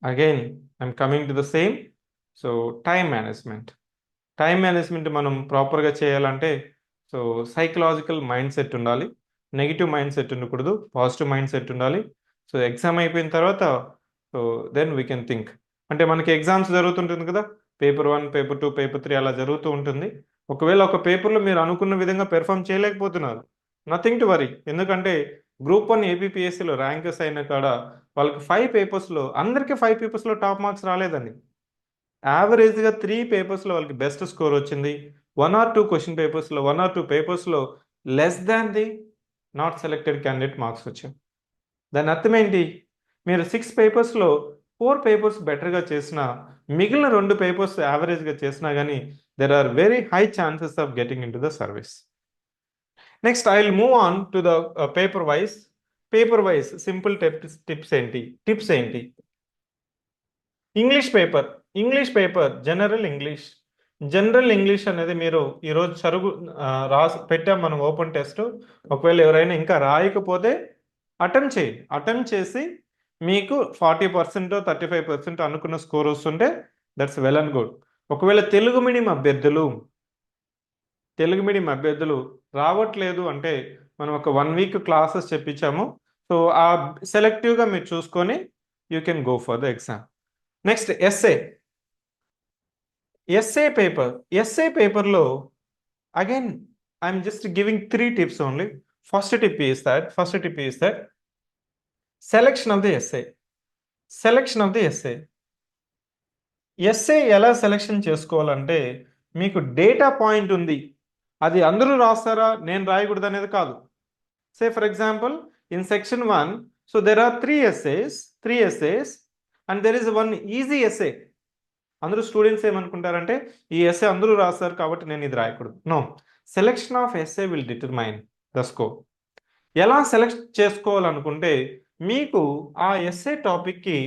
again, I'm coming to the same. So time management. Time management మనం ప్రాపర్గా చేయాలంటే so psychological mind set ఉండాలి, negative mind set ఉండకూడదు, positive mind set ఉండాలి. So exam అయిపోయిన తర్వాత so then we can think. అంటే మనకి ఎగ్జామ్స్ జరుగుతుంటుంది కదా, పేపర్ 1, పేపర్ 2, పేపర్ 3 అలా జరుగుతూ ఉంటుంది. ఒకవేళ ఒక పేపర్లో మీరు అనుకున్న విధంగా పెర్ఫామ్ చేయలేకపోతున్నారు, నథింగ్ టు వరీ. ఎందుకంటే గ్రూప్ 1 ఏపీపీఎస్సీలో ర్యాంకర్స్ అయిన కాడ వాళ్ళకి 5 పేపర్స్లో అందరికీ 5 పేపర్స్లో టాప్ మార్క్స్ రాలేదండి. యావరేజ్గా 3 పేపర్స్లో వాళ్ళకి బెస్ట్ స్కోర్ వచ్చింది. 1 or 2 క్వశ్చన్ పేపర్స్లో 1 or 2 పేపర్స్లో less than the not selected candidate marks వచ్చాయి. దాని అర్థం ఏంటి? మీరు 6 పేపర్స్లో 4 పేపర్స్ బెటర్గా చేసినా, మిగిలిన 2 పేపర్స్ యావరేజ్గా చేసినా కానీ there are very high chances of getting into the service. Next I will move on to the paper wise. Paper wise simple tips ఏంటి? టిప్స్ ఏంటి? ఇంగ్లీష్ పేపర్ జనరల్ ఇంగ్లీష్ అనేది మీరు ఈరోజు పెట్టాం మనం ఓపెన్ టెస్ట్. ఒకవేళ ఎవరైనా ఇంకా రాయకపోతే అటెంప్ట్ చేసి మీకు 40% 35% అనుకున్న స్కోర్ వస్తుంటే దట్స్ వెల్ అండ్ గుడ్. ఒకవేళ తెలుగు మీడియం అభ్యర్థులు రావట్లేదు అంటే మనం ఒక 1 వీక్ క్లాసెస్ చెప్పించాము. సో ఆ సెలెక్టివ్గా మీరు చూసుకొని you can go for the exam. Next essay పేపర్లో again I'm just giving 3 tips only. First tip is that selection of the essay ఎలా సెలెక్షన్ చేసుకోవాలంటే మీకు డేటా పాయింట్ ఉంది, అది అందరూ రాస్తారా నేను రాయకూడదు అనేది కాదు. Say for example in section 1 so there are 3 essays and there is 1 easy essay. అందరూ స్టూడెంట్స్ ఏమనుకుంటారంటే ఈ ఎస్ఏ అందరూ రాస్తారు కాబట్టి నేను ఇది రాయకూడదు. No, selection of essay will determine the score. ఎలా సెలెక్ట్ చేసుకోవాలనుకుంటే మీకు ఆ ఎస్ఏ టాపిక్కి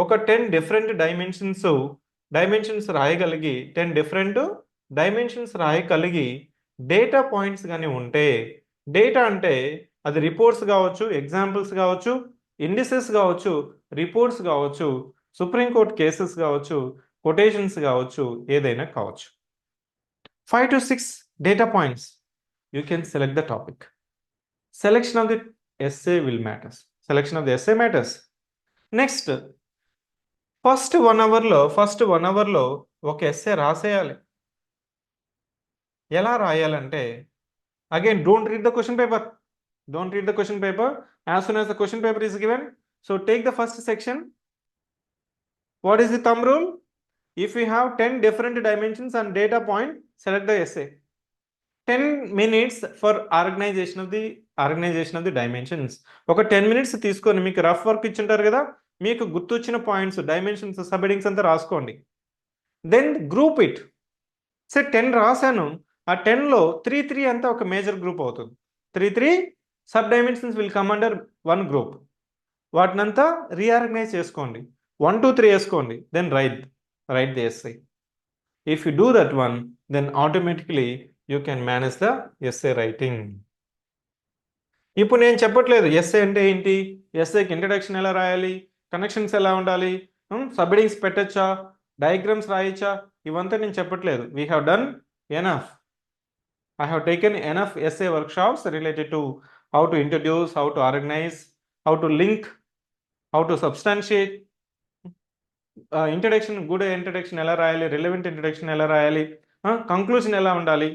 ఒక 10 డిఫరెంట్ డైమెన్షన్స్ రాయగలిగి 10 డిఫరెంట్ డైమెన్షన్స్ రాయగలిగి డేటా పాయింట్స్ కానీ ఉంటే, డేటా అంటే అది రిపోర్ట్స్ కావచ్చు, ఎగ్జాంపుల్స్ కావచ్చు, ఇండిసెస్ కావచ్చు, రిపోర్ట్స్ కావచ్చు, సుప్రీంకోర్టు కేసెస్ కావచ్చు, కొటేషన్స్ కావచ్చు, ఏదైనా కావచ్చు. 5 to 6 data points, you can select the topic. Selection of the essay matters. Next, first 1 అవర్లో ఒక ఎస్సే రాసేయాలి. ఎలా రాయాలంటే again don't read the question paper. As soon as the question paper is given, so take the first section. What is the thumb rule? If you have 10 different dimensions and data point, select the essay. 10 minutes for organization of the dimensions. ఒక 10 minutes తీసుకొని మీకు rough work ఇచ్చింటారు కదా, మీకు గుర్తొచ్చిన points, dimensions, sub headings అంతా రాసుకోండి. Then group it. 10 రాశాను, ఆ 10లో 3 అంతా ఒక మేజర్ గ్రూప్ అవుతుంది. 3 sub dimensions will come under 1 group. వాటినంతా రీఆర్గనైజ్ చేసుకోండి. 1, 2, 3 వేసుకోండి. Then write the essay. If you do that one, then automatically you can manage the essay writing. ఇప్పుడు నేను చెప్పట్లేదు ఎస్ఏ అంటే ఏంటి, ఎస్ఏకి ఇంట్రడక్షన్ ఎలా రాయాలి, కనెక్షన్స్ ఎలా ఉండాలి, సబ్ హెడింగ్స్ పెట్టచ్చా, డయాగ్రామ్స్ రాయచ్చా, ఇవంతా నేను చెప్పట్లేదు. We have done enough. I have taken enough essay workshops related to how to introduce, how to organize, how to link, how to substantiate, introduction, good introduction ఎలా రాయాలి, relevant introduction ఎలా రాయాలి, conclusion ఎలా ఉండాలి,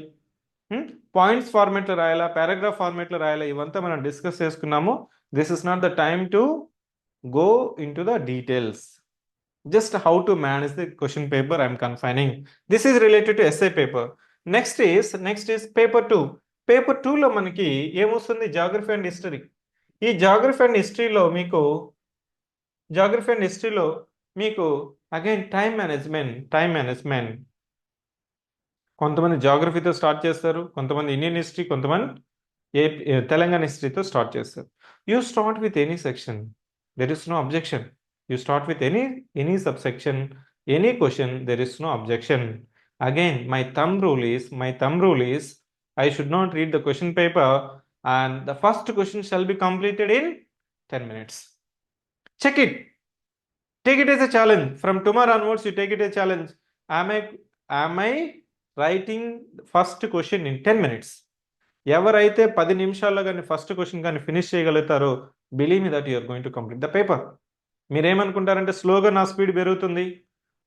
points ఫార్మేట్లో రాయాలా, paragraph ఫార్మేట్లో రాయాలా, ఇవంతా మనం discuss చేసుకున్నాము. This is not the time to go into the details. Just how to manage the question paper I'm confining. This is related to SA paper. Next is paper 2. Paper 2లో మనకి ఏమొస్తుంది, geography and history. ఈ geography and హిస్టరీలో మీకు again time management కొంతమంది జాగ్రఫీతో start చేస్తారు, కొంతమంది Indian history, కొంతమంది తెలంగాణ హిస్టరీతో స్టార్ట్ చేస్తారు. You start with any section, there is no objection. You start with any subsection, any question, there is no objection. Again my thumb rule is I should not read the question paper and the first question shall be completed in 10 minutes. Check it. Take it as a challenge. From tomorrow onwards, you take it as a challenge. Am I writing the first question in 10 minutes? ఎవరైతే 10 నిమిషాల్లో కానీ first question కానీ finish చేయగలుగుతారో believe me that you're going to complete the paper. మీరేమనుకుంటారంటే స్లోగా నా speed పెరుగుతుంది,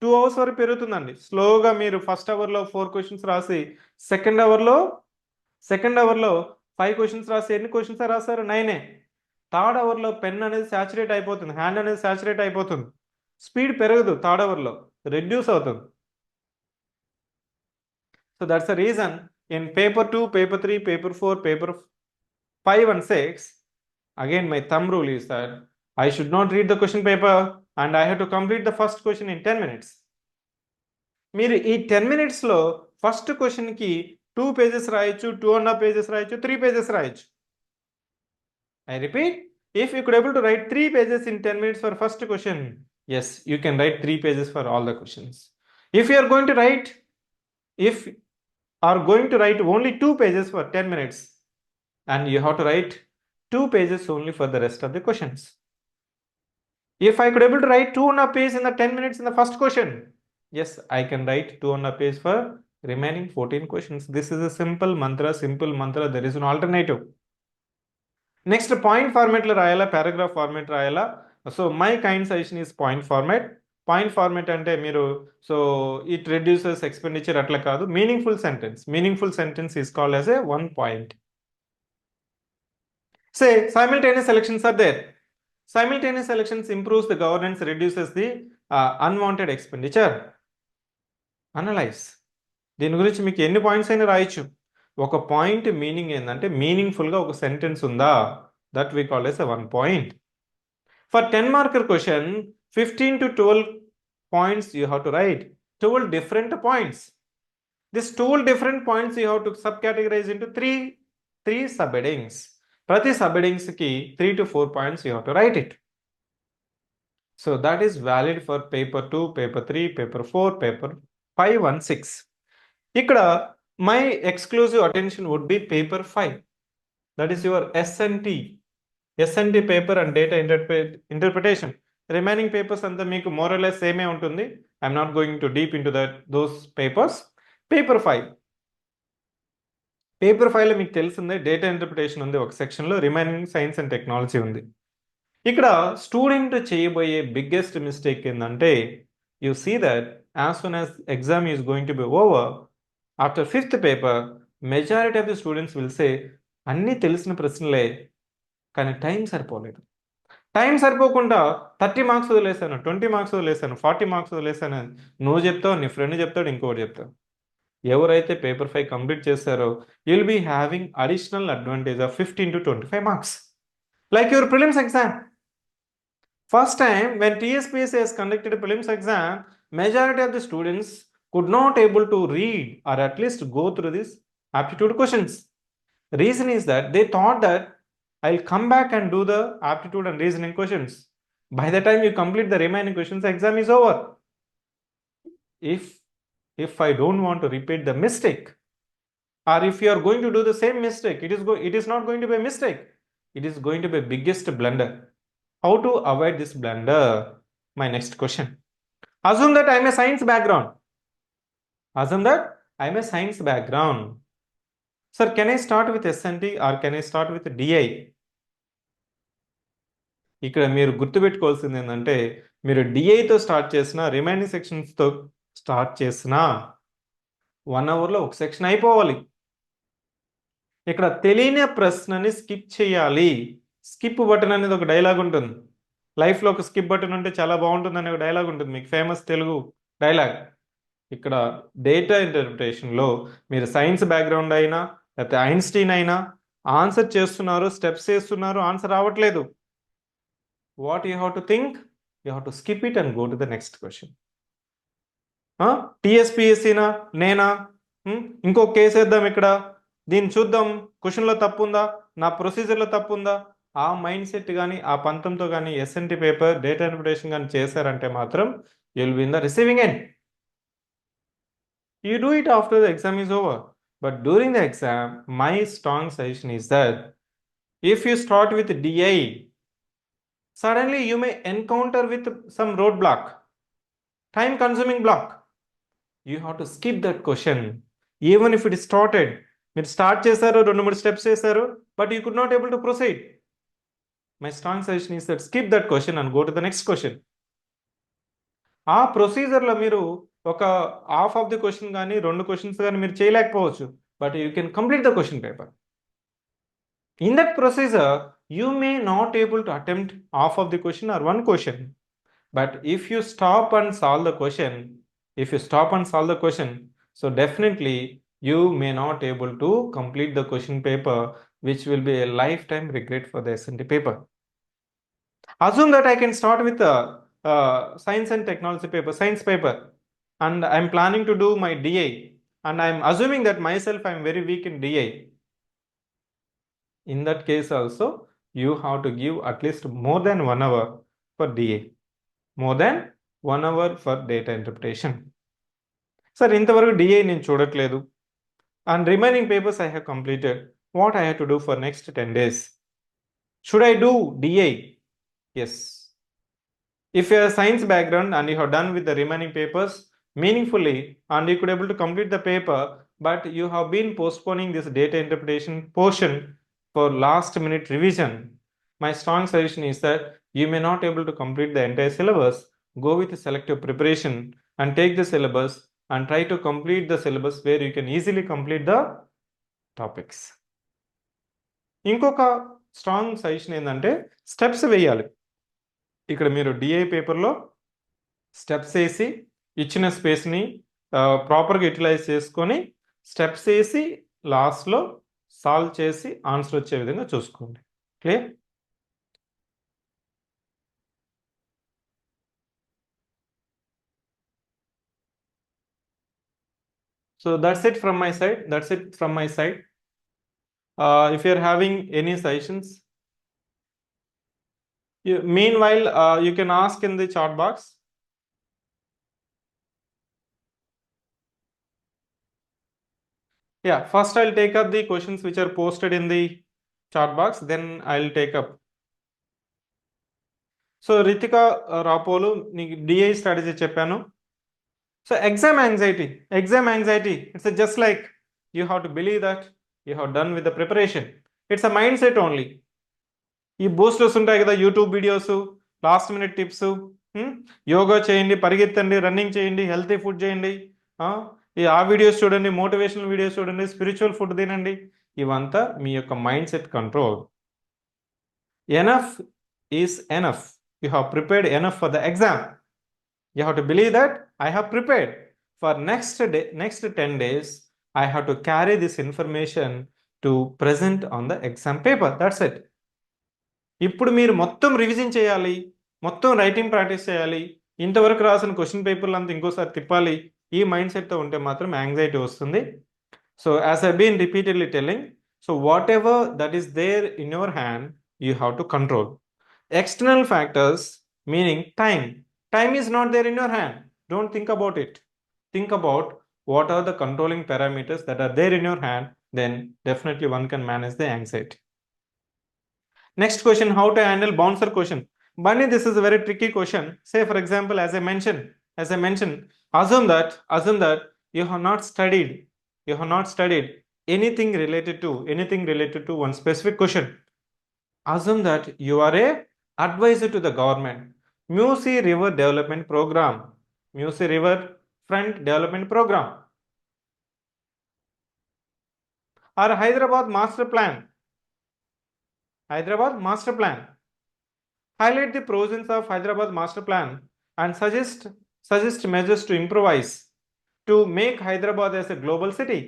2 hours వరకు పెరుగుతుందండి. స్లోగా మీరు ఫస్ట్ అవర్లో 4 క్వశ్చన్స్ రాసి సెకండ్ అవర్లో 5 క్వశ్చన్స్ రాసి ఎన్ని క్వశ్చన్స్ రాశారు? 9. థర్డ్ అవర్లో పెన్ అనేది సాచురేట్ అయిపోతుంది, హ్యాండ్ అనేది సాచురేట్ అయిపోతుంది, స్పీడ్ పెరగదు, థర్డ్ అవర్లో రెడ్యూస్ అవుతుంది. So that's the reason in paper 2, paper 3, paper 4, paper 5 and 6, again my thumb rule is that I should not read the question paper and I have to complete the first question in 10 minutes. మీరు ఈ 10 minutesలో first క్వశ్చన్కి 2 pages రాయొచ్చు, 2.5 pages రాయొచ్చు, 3 pages రాయొచ్చు. I repeat, if you could able to write 3 pages in 10 minutes for first question, yes, you can write 3 pages for all the questions. If you are going to write only 2 pages for 10 minutes and you have to write 2 pages only for the rest of the questions. If I could able to write 2.5 pages in the 10 minutes in the first question, yes, I can write 2.5 pages for remaining 14 questions. This is a simple mantra, there is no alternative. Next, point format lo rayala, paragraph format rayala. So my kind suggestion is point format. Point format అంటే మీరు so it reduces expenditure అట్లా కాదు, meaningful sentence is called as a 1 point. Say simultaneous elections are there. Simultaneous elections improves the governance, reduces the unwanted expenditure. Analyze. దీని గురించి మీకు ఎన్ని points అయినా రాయొచ్చు. ఒక పాయింట్ మీనింగ్ ఏంటంటే మీనింగ్ఫుల్గా ఒక సెంటెన్స్ ఉందా, that we call as a 1 point. For 10 marker question, 15 to 12 points you have to write. 12 different points. These 12 different points you have to subcategorize into three subheadings. Prati subheadings ki 3 to 4 points you have to write it. So that is valid for paper 2, paper 3, paper 4, paper 5 and 6. Ikkada my exclusive attention would be paper 5. That is your SNT paper and data interpretation. Remaining papers అంతా మీకు more or less సేమే ఉంటుంది. I'm not going to deep into those papers. Paper 5లో మీకు తెలిసిందే data interpretation ఉంది ఒక సెక్షన్లో, remaining science and technology ఉంది. ఇక్కడ స్టూడెంట్ చేయబోయే బిగ్గెస్ట్ మిస్టేక్ ఏంటంటే, you see that as soon as exam is going to be over after 5th paper, majority of the students will say అన్నీ తెలిసిన ప్రశ్నలే కానీ టైం సరిపోలేదు. టైం సరిపోకుండా 30 మార్క్స్ వదిలేసాను, 20 marks వదిలేసాను, 40 మార్క్స్ వదిలేసాను. నువ్వు చెప్తావు, నీ ఫ్రెండ్ చెప్తాడు, ఇంకోటి చెప్తావు. ఎవరైతే పేపర్ 5 కంప్లీట్ చేస్తారో you will be having additional advantage of 15 to 25 marks. Like your prelims exam. First time when TSPSC has conducted a prelims exam, majority of the students could not able to read or at least go through these aptitude questions. Reason is that they thought that I'll come back and do the aptitude and reasoning questions. By the time you complete the remaining questions, the exam is over. If I don't want to repeat the mistake, or if you are going to do the same mistake, it is not going to be a mistake. It is going to be a biggest blunder. How to avoid this blunder? My next question. Assume that I'm a science background. Sir, can I start with SNT or can I start with DI? ఇక్కడ మీరు గుర్తుపెట్టుకోవాల్సింది ఏంటంటే, మీరు డిఐతో start చేసిన remaining సెక్షన్స్తో start చేసిన 1 అవర్లో ఒక section అయిపోవాలి. ఇక్కడ తెలియని ప్రశ్నని స్కిప్ చేయాలి. స్కిప్ బటన్ అనేది ఒక డైలాగ్ ఉంటుంది. లైఫ్లో ఒక స్కిప్ బటన్ ఉంటే చాలా బాగుంటుంది అనే ఒక డైలాగ్ ఉంటుంది, మీకు ఫేమస్ తెలుగు డైలాగ్. ఇక్కడ డేటా ఇంటర్ప్రిటేషన్లో మీరు సైన్స్ బ్యాక్గ్రౌండ్ అయినా లేకపోతే ఐన్స్టీన్ అయినా ఆన్సర్ చేస్తున్నారు, స్టెప్స్ చేస్తున్నారు, ఆన్సర్ రావట్లేదు. What you have to think? You have to skip it and go to the next question. టీఎస్పీఎస్సీనా నేనా? ఇంకో కేసు వేద్దాం ఇక్కడ, దీన్ని చూద్దాం, క్వశ్చన్లో తప్పు ఉందా, నా ప్రొసీజర్లో తప్పు ఉందా, ఆ మైండ్ సెట్ కానీ ఆ పంతంతో కానీ ఎస్ఎన్టీ పేపర్ డేటా ఇంటర్ప్రిటేషన్ కానీ చేశారంటే మాత్రం you will be in the receiving end. You do it after the exam is over. But during the exam, my strong suggestion is that if you start with DI, suddenly you may encounter with some roadblock, time consuming block. You have to skip that question. Even if it is started, మీరు start చేశారు, 2-3 steps చేశారు, but you could not able to proceed. My strong suggestion is that skip that question and go to the next question. ఆ ప్రొసీజర్లో మీరు ఒక half of the question కానీ 2 questions కానీ మీరు చేయలేకపోవచ్చు, but you can complete the question paper. In that procedure, you may not able to attempt half of the question or 1 question. But if you stop and solve the question, so definitely you may not able to complete the question paper, which will be a lifetime regret for the SNT paper. Assume that I can start with the science and technology paper, science paper, and I'm planning to do my DA, and I'm assuming that myself I'm very weak in DA. In that case also, you have to give at least more than 1 hour for DA, more than 1 hour for data interpretation. Sir, ఇంతవరకు DA నేను చూడట్లేదు, and remaining papers I have completed. What I have to do for next 10 days? Should I do DA? Yes. If you have a science background and you have done with the remaining papers meaningfully and you could able to complete the paper, but you have been postponing this data interpretation portion for last minute revision, my strong suggestion is that you may not able to complete the entire syllabus. Go with selective preparation and take the syllabus and try to complete the syllabus where you can easily complete the topics. ఇంకొక strong suggestion ఏంటంటే steps వేయాలి. ఇక్కడ మీరు DI పేపర్లో steps వేసి ఇచ్చిన స్పేస్ని ప్రాపర్గా utilise చేసుకొని స్టెప్స్ వేసి లాస్ట్లో సాల్వ్ చేసి ఆన్సర్ వచ్చే విధంగా చూసుకోండి. Clear? So that's it from my side. If you are having any suggestions, meanwhile you can ask in the chat box. Yeah, first I'll take up the questions which are posted in the chat box, then I'll take up. So Ritika Rapolu, DA strategy చెప్పాను. So exam anxiety, it's just like you have to believe that you have done with the preparation. It's a mindset only. ఈ boosters ఉంటాయి కదా, YouTube videos, last minute tips, yoga చేయండి, పరిగెత్తండి, running చేయండి, healthy food చేయండి, ఆ videos చూడండి, motivational videos చూడండి, spiritual food తినండి, ఇవంతా మీ యొక్క mind set control. Enough is enough. You have prepared enough for the exam. You have to believe that I have prepared for next 10 days. I have to carry this information to present on the exam paper. That's it. ఇప్పుడు మీరు మొత్తం revision చేయాలి, మొత్తం writing practice చేయాలి, ఇంతవరకు రాసిన question పేపర్లు అంతా ఇంకోసారి తిప్పాలి, ఈ మైండ్ సెట్తో ఉంటే మాత్రం యాంగ్జైటీ వస్తుంది. So as I been repeatedly telling, so whatever that is there in your hand, you have to control. External factors, meaning time is not there in your hand. Don't think about it. Think about what are the controlling parameters that are there in your hand, then definitely one can manage the anxiety. Next question, how to handle bouncer question. Bunny, this is a very tricky question. Say for example, as I mentioned, assume that you have not studied anything related to one specific question. Assume that you are a advisor to the government, Musi River Development Program, Musi River Front Development Program, or Hyderabad Master Plan. Highlight the pros and cons of Hyderabad Master Plan and suggest measures to improvise to make Hyderabad as a global city.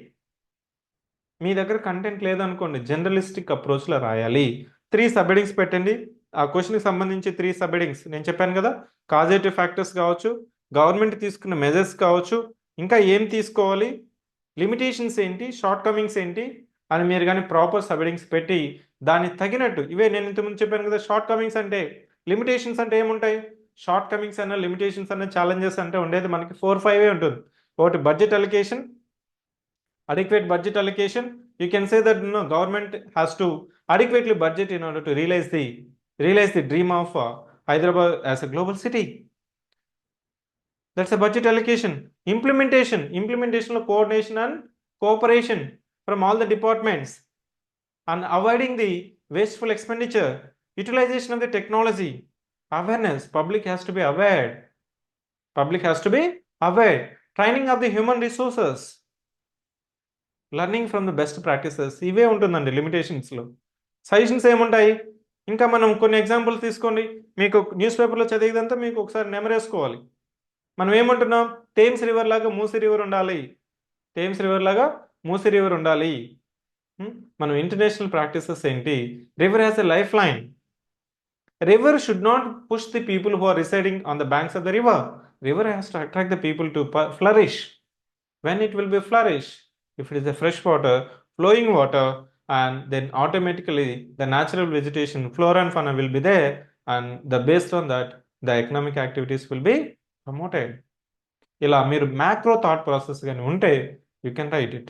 మీ దగ్గర content లేదనుకోండి, journalistic అప్రోచ్లో రాయాలి. 3 sub headings పెట్టండి, ఆ క్వశ్చన్కి సంబంధించి 3 sub headings నేను చెప్పాను కదా, కాజేటివ్ ఫ్యాక్టర్స్ కావచ్చు, గవర్నమెంట్ తీసుకున్న మెజర్స్ కావచ్చు, ఇంకా ఏం తీసుకోవాలి, లిమిటేషన్స్ ఏంటి, షార్ట్ కమింగ్స్ ఏంటి అని మీరు కానీ ప్రాపర్ సబ్ హెడింగ్స్ పెట్టి దానికి తగినట్టు, ఇవే నేను ఇంతకుముందు చెప్పాను కదా, షార్ట్ కమింగ్స్ అంటే, లిమిటేషన్స్ అంటే ఏముంటాయి, షార్ట్ కమింగ్స్ అన్న లిమిటేషన్స్ అన్న ఛాలెంజెస్ అంటే ఉండేది మనకి 4-5 ఉంటుంది. ఒకటి budget allocation, adequate budget allocation. You can say that government has to adequately budget in order to realize the dream of Hyderabad as a global city. That's a budget allocation. Implementation of coordination and cooperation from all the departments and avoiding the wasteful expenditure, utilization of the technology, awareness. Public has to be aware. Training of the human resources, learning from the best practices. ఇవే ఉంటుందండి లిమిటేషన్స్లో. Suggestions ఏముంటాయి, ఇంకా మనం కొన్ని examples తీసుకోండి, మీకు news పేపర్లో చదివేదంతా మీకు ఒకసారి నెమరేసుకోవాలి. మనం ఏమంటున్నాం, థేమ్స్ రివర్ లాగా మూసీ రివర్ ఉండాలి, మనం ఇంటర్నేషనల్ ప్రాక్టీసెస్ ఏంటి, river has a life line. River should not push the people who are residing on the banks of the river. River has to attract the people to flourish. When it will be flourish, if it is a fresh water, flowing water, and then automatically the natural vegetation, flora and fauna will be there, and based on that the economic activities will be promoted. ఇలా మీరు macro thought process కానీ ఉంటే you can write it.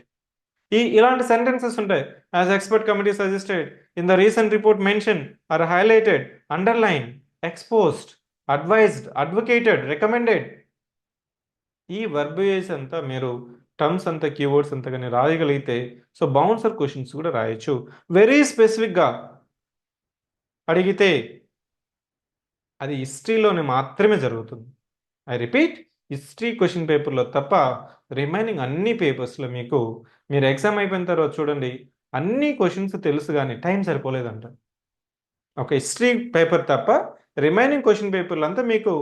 ఇలాంటి sentences ఉంటాయి, as expert committee suggested, in the recent report mention, or highlighted, underline, exposed, advised, advocated, recommended. ఈ verbiage అంతా మీరు terms అంతా కీవర్డ్స్ అంతా కానీ రాయగలిగితే సో బౌన్సర్ క్వశ్చన్స్ కూడా రాయొచ్చు. వెరీ స్పెసిఫిక్గా అడిగితే అది హిస్టరీలోనే మాత్రమే జరుగుతుంది. ఐ రిపీట్, హిస్టరీ క్వశ్చన్ పేపర్లో తప్ప రిమైనింగ్ అన్ని పేపర్స్లో మీకు, మీరు ఎగ్జామ్ అయిపోయిన తర్వాత చూడండి అన్ని క్వశ్చన్స్ తెలుసు కానీ టైం సరిపోలేదంట. ఒక హిస్టరీ పేపర్ తప్ప రిమైనింగ్ క్వశ్చన్ పేపర్లు అంతా మీకు,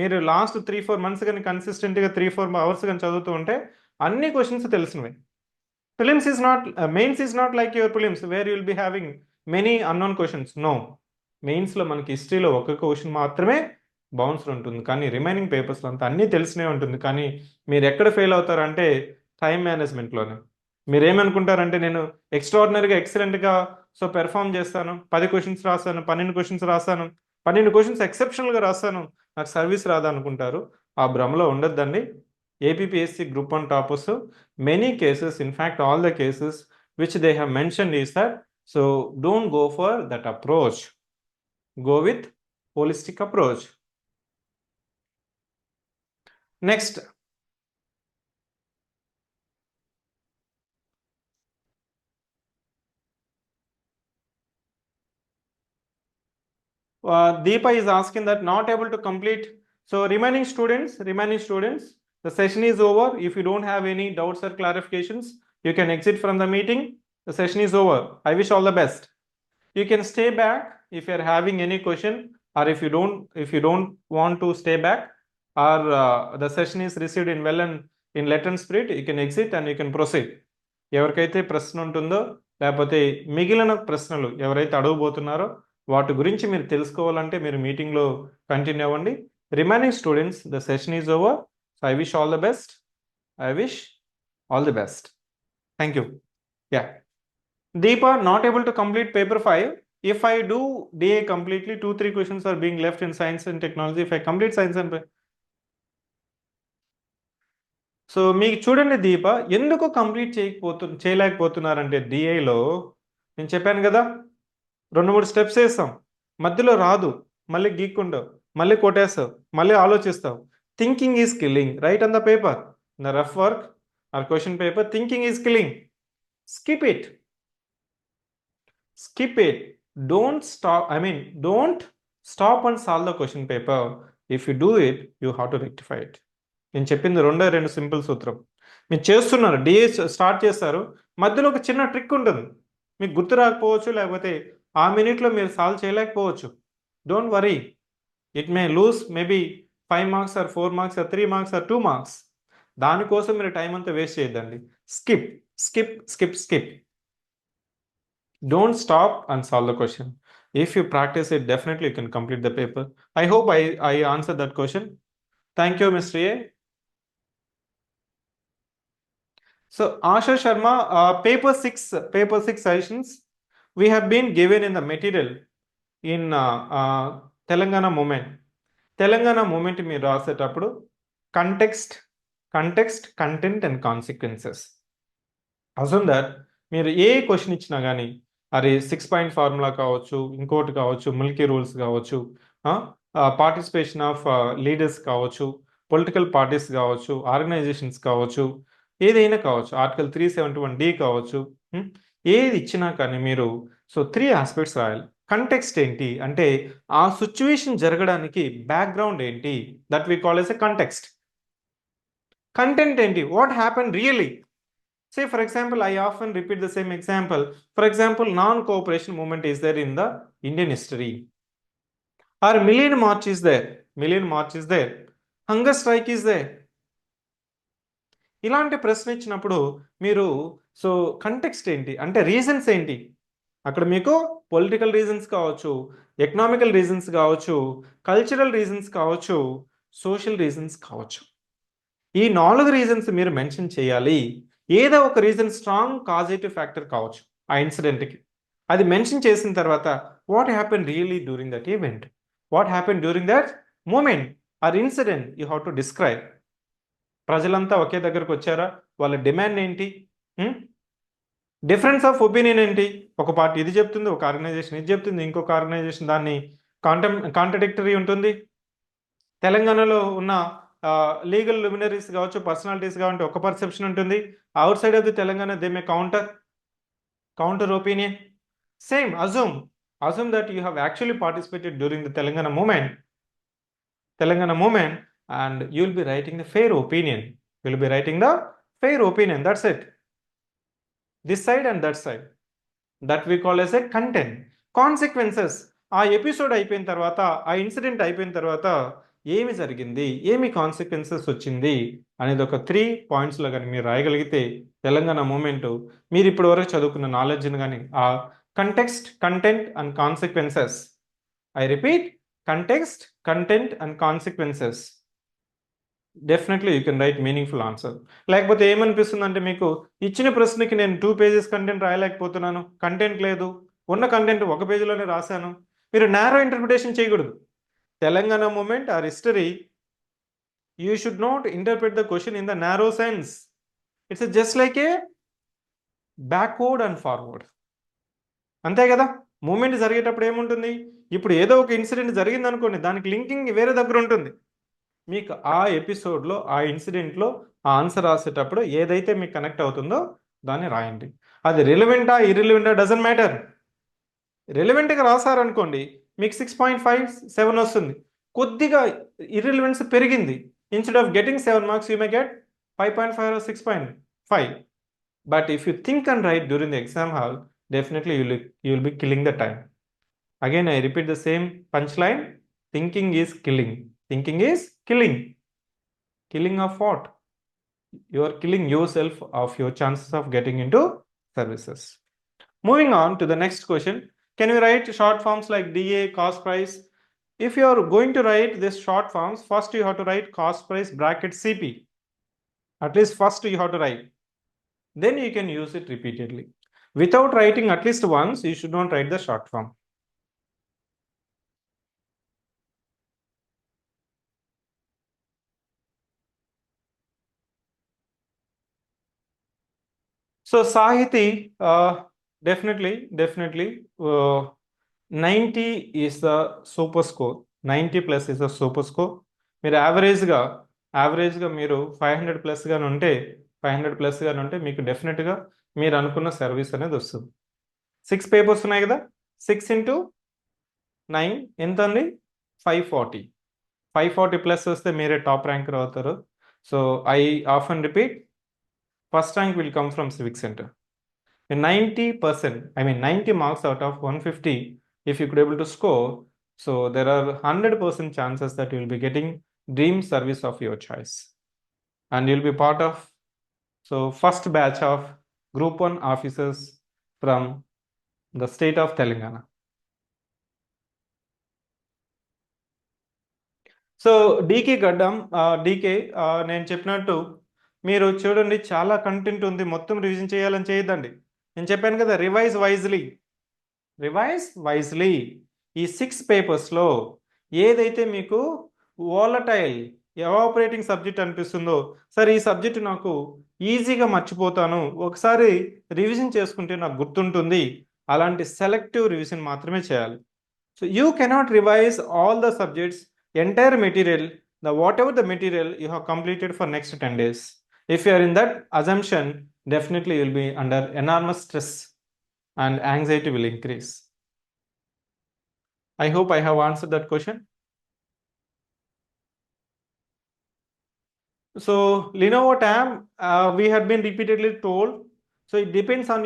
మీరు లాస్ట్ 3-4 మంత్స్ కానీ కన్సిస్టెంట్గా 3-4 అవర్స్ కానీ చదువుతూ ఉంటే అన్ని క్వశ్చన్స్ తెలిసినవి. Prelims is not, mains is not like your prelims where you will be having many unknown questions. No, మెయిన్స్లో మనకి హిస్టరీలో ఒక క్వశ్చన్ మాత్రమే బౌన్సర్ ఉంటుంది, కానీ రిమైనింగ్ పేపర్స్లో అంతా అన్నీ తెలిసినే ఉంటుంది. కానీ మీరు ఎక్కడ ఫెయిల్ అవుతారంటే టైం మేనేజ్మెంట్లోనే. మీరు ఏమనుకుంటారంటే నేను ఎక్స్ట్రాడినరీగా ఎక్సలెంట్గా సో పెర్ఫామ్ చేస్తాను, 10 క్వశ్చన్స్ రాస్తాను, 12 క్వశ్చన్స్ రాస్తాను, 12 క్వశ్చన్స్ ఎక్సెప్షనల్గా రాస్తాను, నాకు సర్వీస్ రాదా అనుకుంటారు. ఆ భ్రమలో ఉండొద్దండి. APPSC Group 1 toppers, many cases, in fact all the cases which they have mentioned is that, so don't go for that approach, go with holistic approach. Next, Deepa is asking that not able to complete. So remaining students, the session is over. If you don't have any doubts or clarifications, you can exit from the meeting. The session is over. I wish all the best. You can stay back if you are having any question, or if you don't want to stay back, or the session is received in well and in letter and spirit, you can exit and you can proceed. ఎవరికైతే ప్రశ్న ఉంటుందో లేకపోతే మిగిలిన ప్రశ్నలు ఎవరైతే అడగబోతున్నారో వాటి గురించి మీరు తెలుసుకోవాలంటే మీరు మీటింగ్లో కంటిన్యూ అవ్వండి. Remaining students, the session is over. So I wish all the best. Thank you. Yeah, Deepa, not able to complete paper 5. If I do DA completely, 2-3 questions are being left in science and technology. If I complete science and so మీకు చూడండి దీప, ఎందుకు complete చేయలేకపోతున్నారంటే డిఐలో నేను చెప్పాను కదా 2-3 steps వేస్తాం, మధ్యలో రాదు, మళ్ళీ గీక్కుంటావు, మళ్ళీ కొట్టేస్తావు, మళ్ళీ ఆలోచిస్తావు. Thinking is killing. Write on the paper, the rough work or question paper, thinking is killing. Skip it. Don't stop and solve the question paper. If you do it, you have to rectify it. నేను చెప్పింది 2 simple సూత్రం. మీరు చేస్తున్నారు, DA start చేస్తారు, మధ్యలో ఒక చిన్న trick ఉంటుంది, మీకు గుర్తు రాకపోవచ్చు, లేకపోతే ఆ మినిట్లో మీరు సాల్వ్ చేయలేకపోవచ్చు. Don't worry, it may lose maybe 5 marks or 4 marks or 3 marks or 2 marks. దానికోసం మీరు టైం అంతా వేస్ట్ చేయొద్దండి. Skip. Don't stop and solve the question. If you practice it, definitely you can complete the paper. I hope I answered that question. Thank you, Mr. A. So, Asha Sharma, paper six sessions we have been given in the material in Telangana movement. Telangana movement మీరు రాసేటప్పుడు context content and consequences అసలు that మీరు ఏ question ఇచ్చినా కానీ అది 6 point formula కావచ్చు, ఇంకోటి కావచ్చు, మిల్కీ రూల్స్ కావచ్చు, పార్టిసిపేషన్ ఆఫ్ లీడర్స్ కావచ్చు, పొలిటికల్ పార్టీస్ కావచ్చు, ఆర్గనైజేషన్స్ కావచ్చు, ఏదైనా కావచ్చు, ఆర్టికల్ 371D కావచ్చు, ఏది ఇచ్చినా కానీ మీరు సో 3 ఆస్పెక్ట్స్ రాయాలి. కంటెక్స్ట్ ఏంటి అంటే ఆ సిచ్యువేషన్ జరగడానికి బ్యాక్గ్రౌండ్ ఏంటి, that we call as a context. Content ఏంటి, what happen really. Say for example, I often repeat the same example. For example, non-cooperation movement is there in the Indian history. Or Million March is there. Million March is there. Hunger strike is there. ఇలాంటి ప్రశ్న ఇచ్చినప్పుడు మీరు so context ఏంటి అంటే reasons ఏంటి, అక్కడ మీకు political reasons కావచ్చు, ఎకనామికల్ రీజన్స్ కావచ్చు, కల్చరల్ రీజన్స్ కావచ్చు, సోషల్ రీజన్స్ కావచ్చు. ఈ 4 రీజన్స్ మీరు మెన్షన్ చేయాలి. ఏదో ఒక రీజన్ స్ట్రాంగ్ కాజేటివ్ ఫ్యాక్టర్ కావచ్చు ఆ ఇన్సిడెంట్కి. అది మెన్షన్ చేసిన తర్వాత what happen really during that event, what happen during that movement or incident, you have to describe. ప్రజలంతా ఒకే దగ్గరకు వచ్చారా, వాళ్ళ డిమాండ్ ఏంటి, డిఫరెన్స్ ఆఫ్ ఒపీనియన్ ఏంటి, ఒక పార్టీ ఇది చెప్తుంది, ఒక ఆర్గనైజేషన్ ఇది చెప్తుంది, ఇంకొక ఆర్గనైజేషన్ దాన్ని కాంట్రడిక్టరీ ఉంటుంది. తెలంగాణలో ఉన్న లీగల్ లుమినరీస్ కావచ్చు, పర్సనాలిటీస్ కావచ్చు, ఒక పర్సెప్షన్ ఉంటుంది. Outside of the Telangana they may counter opinion. Same assume that you have actually participated during the Telangana movement and you will be writing the fair opinion. You will be writing the fair opinion. That's it. This side and that side. That we call as a content. Consequences. ఆ episode అయిపోయిన తర్వాత, ఆ incident అయిపోయిన తర్వాత ఏమి జరిగింది, ఏమి consequences వచ్చింది అనేది ఒక 3 పాయింట్స్లో కానీ మీరు రాయగలిగితే తెలంగాణ మూమెంట్ మీరు ఇప్పటి వరకు చదువుకున్న నాలెడ్జ్ని కానీ ఆ context, content and consequences, I repeat, context, content and consequences, definitely you can right meaningful answer. లేకపోతే ఏమనిపిస్తుంది అంటే మీకు ఇచ్చిన ప్రశ్నకి నేను 2 పేజెస్ కంటెంట్ రాయలేకపోతున్నాను, కంటెంట్ లేదు, ఉన్న కంటెంట్ 1 పేజీలోనే రాశాను, మీరు నారో ఇంటర్ప్రిటేషన్ చేయకూడదు. Telangana movement or history, you should not interpret the question in the narrow sense. It's just like a backward and forward, అంతే కదా. మూమెంట్ జరిగేటప్పుడు ఏముంటుంది, ఇప్పుడు ఏదో ఒక ఇన్సిడెంట్ జరిగింది అనుకోండి, దానికి లింకింగ్ వేరే దగ్గర ఉంటుంది. మీకు ఆ ఎపిసోడ్లో, ఆ ఇన్సిడెంట్లో ఆ ఆన్సర్ రాసేటప్పుడు ఏదైతే మీకు కనెక్ట్ అవుతుందో దాన్ని రాయండి. అది రిలవెంటా ఇర్రిలవెంటా డజంట్ మ్యాటర్. రిలవెంట్గా రాసారనుకోండి మీకు 6.57 వస్తుంది. కొద్దిగా ఇర్రిలవెన్స్ పెరిగింది, instead of getting 7 marks you may get 5.5 or 6.5. But if you think and right during the exam hall, definitely you will be killing the time. Again, I repeat the same punchline. Thinking is killing. Thinking is killing. Killing of what? You are killing yourself of your chances of getting into services. Moving on to the next question. Can you write short forms like DA, cost price? If you are going to write this short forms, first you have to write cost price bracket CP. At least first you have to write. Then you can use it repeatedly. Without writing at least once, you should not write the short form. So Sahiti, definitely 90 is the super score. 90 plus is the super score. మీరు యావరేజ్గా మీరు 500 plus గాని ఉంటే 500 plus గాని ఉంటే మీకు డెఫినెట్గా మీరు అనుకున్న సర్వీస్ అనేది వస్తుంది. 6 పేపర్స్ ఉన్నాయి కదా, 6 into 9 ఎంత అండి, 540 ప్లస్ వస్తే మీరే టాప్ ర్యాంకర్ అవుతారు. So I often repeat, first rank will come from Civiccentre. 90%, I mean 90 marks out of 150, if you could able to score, so there are 100% chances that you will be getting dream service of your choice, and you'll be part of so first batch of group 1 officers from the state of Telangana. సో DK Gaddam, DK నేను చెప్పినట్టు మీరు చూడండి, చాలా content ఉంది, మొత్తం revision చేయాలని చేయొద్దండి. నేను చెప్పాను కదా, రివైజ్ వైజ్లీ. ఈ 6 పేపర్స్లో ఏదైతే మీకు వాలటైల్ ఎవాపరేటింగ్ సబ్జెక్ట్ అనిపిస్తుందో, సరే ఈ సబ్జెక్ట్ నాకు ఈజీగా మర్చిపోతాను, ఒకసారి రివిజన్ చేసుకుంటే నాకు గుర్తుంటుంది, అలాంటి సెలెక్టివ్ రివిజన్ మాత్రమే చేయాలి. So you cannot revise all the subjects, entire material, the whatever the material you have completed for next 10 days. If you are in that assumption, definitely you will be under enormous stress and anxiety will increase. I hope I have answered that question. So Lenovo tab, we had been repeatedly told. So it depends on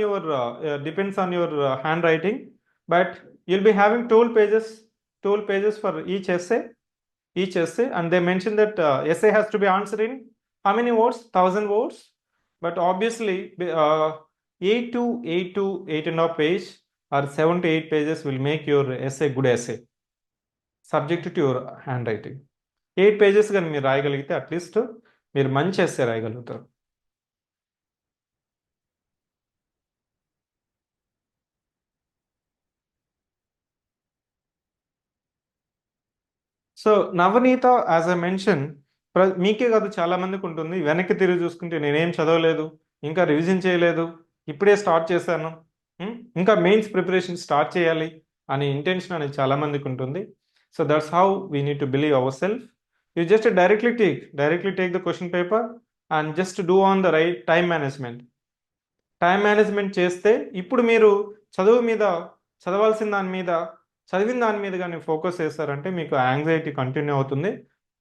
your handwriting, but you'll be having 12 pages for each essay, and they mentioned that essay has to be answered in how many words? 1000 words. But obviously 8 and a half page or 7 to 8 pages will make your essay good essay, subject to your handwriting. 8 pages కానీ మీరు రాయగలిగితే at least మీరు మంచి essay రాయగలుగుతారు. So Navaneetha, as I mention, మీకే కాదు చాలా మందికి ఉంటుంది, వెనక్కి తిరిగి చూసుకుంటే నేనేం చదవలేదు, ఇంకా రివిజన్ చేయలేదు, ఇప్పుడే స్టార్ట్ చేశాను, ఇంకా మెయిన్స్ ప్రిపరేషన్ స్టార్ట్ చేయాలి అనే ఇంటెన్షన్ అనేది చాలా మందికి ఉంటుంది. So that's how we need to believe our self. You just directly take the question paper and just do on the right time management చేస్తే, ఇప్పుడు మీరు చదవాల్సిన దాని మీద, చదివిన దాని మీద కానీ ఫోకస్ చేస్తారంటే మీకు యాంగ్జైటీ కంటిన్యూ అవుతుంది.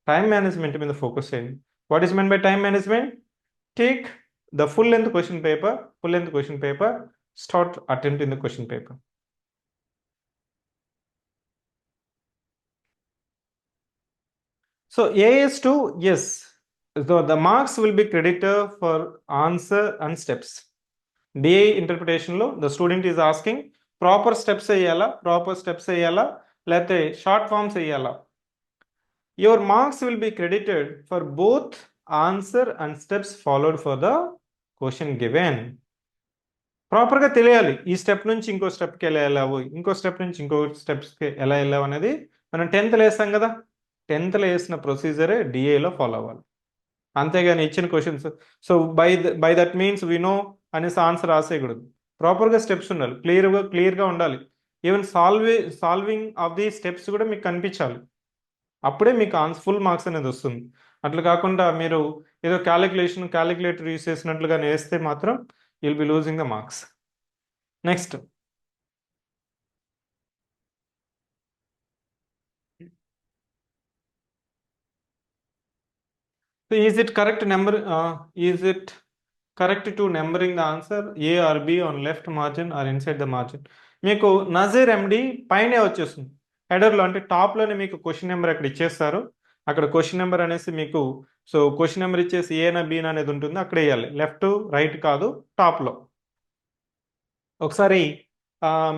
టైం మేనేజ్మెంట్ మీద ఫోకస్ చేయండి. What is men by time management? Take the full length question paper, start attempting the question paper. So AS2, yes, so the marks will be credited for answer and steps. DA interpretation లో the student is asking proper steps వేయాలా లేకపోతే short forms వేయాలా. Your marks will be credited for both answer and steps followed for the question given. ప్రాపర్గా తెలియాలి, ఈ step నుంచి ఇంకో స్టెప్కి ఎలా వెళ్ళావు, ఇంకో స్టెప్ నుంచి ఇంకో స్టెప్స్కి ఎలా వెళ్ళావు అనేది. మనం 10th వేస్తాం కదా, 10th వేసిన ప్రొసీజరే డిఏలో ఫాలో అవ్వాలి. అంతేగాని ఇచ్చిన questions so by that means we know అనేసి ఆన్సర్ రాసేయకూడదు. ప్రాపర్గా స్టెప్స్ ఉండాలి, క్లియర్గా ఉండాలి. Even solving of the steps కూడా మీకు కనిపించాలి, అప్పుడే మీకు ఫుల్ మార్క్స్ అనేది వస్తుంది. అట్లా కాకుండా మీరు ఏదో క్యాలిక్యులేటర్ యూస్ చేసినట్లుగా వేస్తే మాత్రం you'll be losing the marks. Next. So is it correct to numbering the answer A or B on left margin or inside the margin? మీకు నజీర్ ఎండి పైనే వచ్చేస్తుంది హెడర్లో, అంటే టాప్లోనే మీకు క్వశ్చన్ నెంబర్ అక్కడ ఇచ్చేస్తారు. అక్కడ క్వశ్చన్ నెంబర్ అనేసి మీకు, సో క్వశ్చన్ నెంబర్ ఇచ్చేసి ఏనా బీనా అనేది ఉంటుంది, అక్కడ వేయాలి, లెఫ్ట్ రైట్ కాదు, టాప్లో. ఒకసారి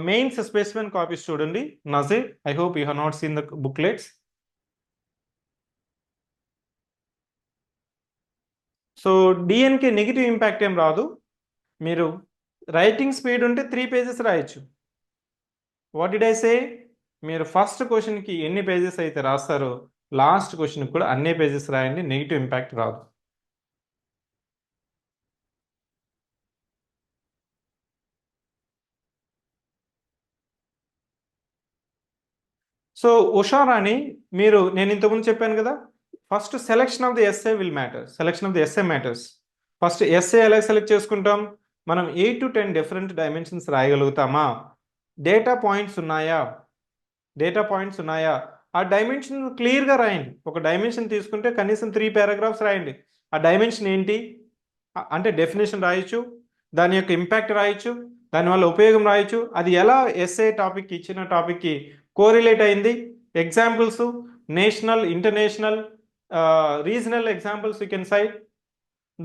మెయిన్స్ స్పెసిఫిక్ కాపీస్ చూడండి Nazeer. I hope you have not seen the booklets. So డిఎన్కి నెగిటివ్ ఇంపాక్ట్ ఏం రాదు. మీరు రైటింగ్ స్పీడ్ ఉంటే 3 pages రాయొచ్చు. What did I say? మీరు ఫస్ట్ క్వశ్చన్కి ఎన్ని పేజెస్ అయితే రాస్తారో లాస్ట్ క్వశ్చన్కి కూడా అన్ని పేజెస్ రాయండి, నెగిటివ్ ఇంపాక్ట్ రాదు. సో ఉషారాణి, నేను ఇంతకుముందు చెప్పాను కదా, first selection of the essay matters. First essay ఎలా సెలెక్ట్ చేసుకుంటాం? మనం 8 to 10 డిఫరెంట్ డైమెన్షన్స్ రాయగలుగుతామా? డేటా పాయింట్స్ ఉన్నాయా? ఆ డైమెన్షన్ క్లియర్గా రాయండి. ఒక డైమెన్షన్ తీసుకుంటే కనీసం 3 paragraphs రాయండి. ఆ డైమెన్షన్ ఏంటి అంటే డెఫినేషన్ రాయొచ్చు, దాని యొక్క ఇంపాక్ట్ రాయొచ్చు, దానివల్ల ఉపయోగం రాయొచ్చు, అది ఎలా ఎస్ఏ టాపిక్ ఇచ్చిన టాపిక్కి కోరిలేట్ అయింది, examples, national, international, regional examples you can cite,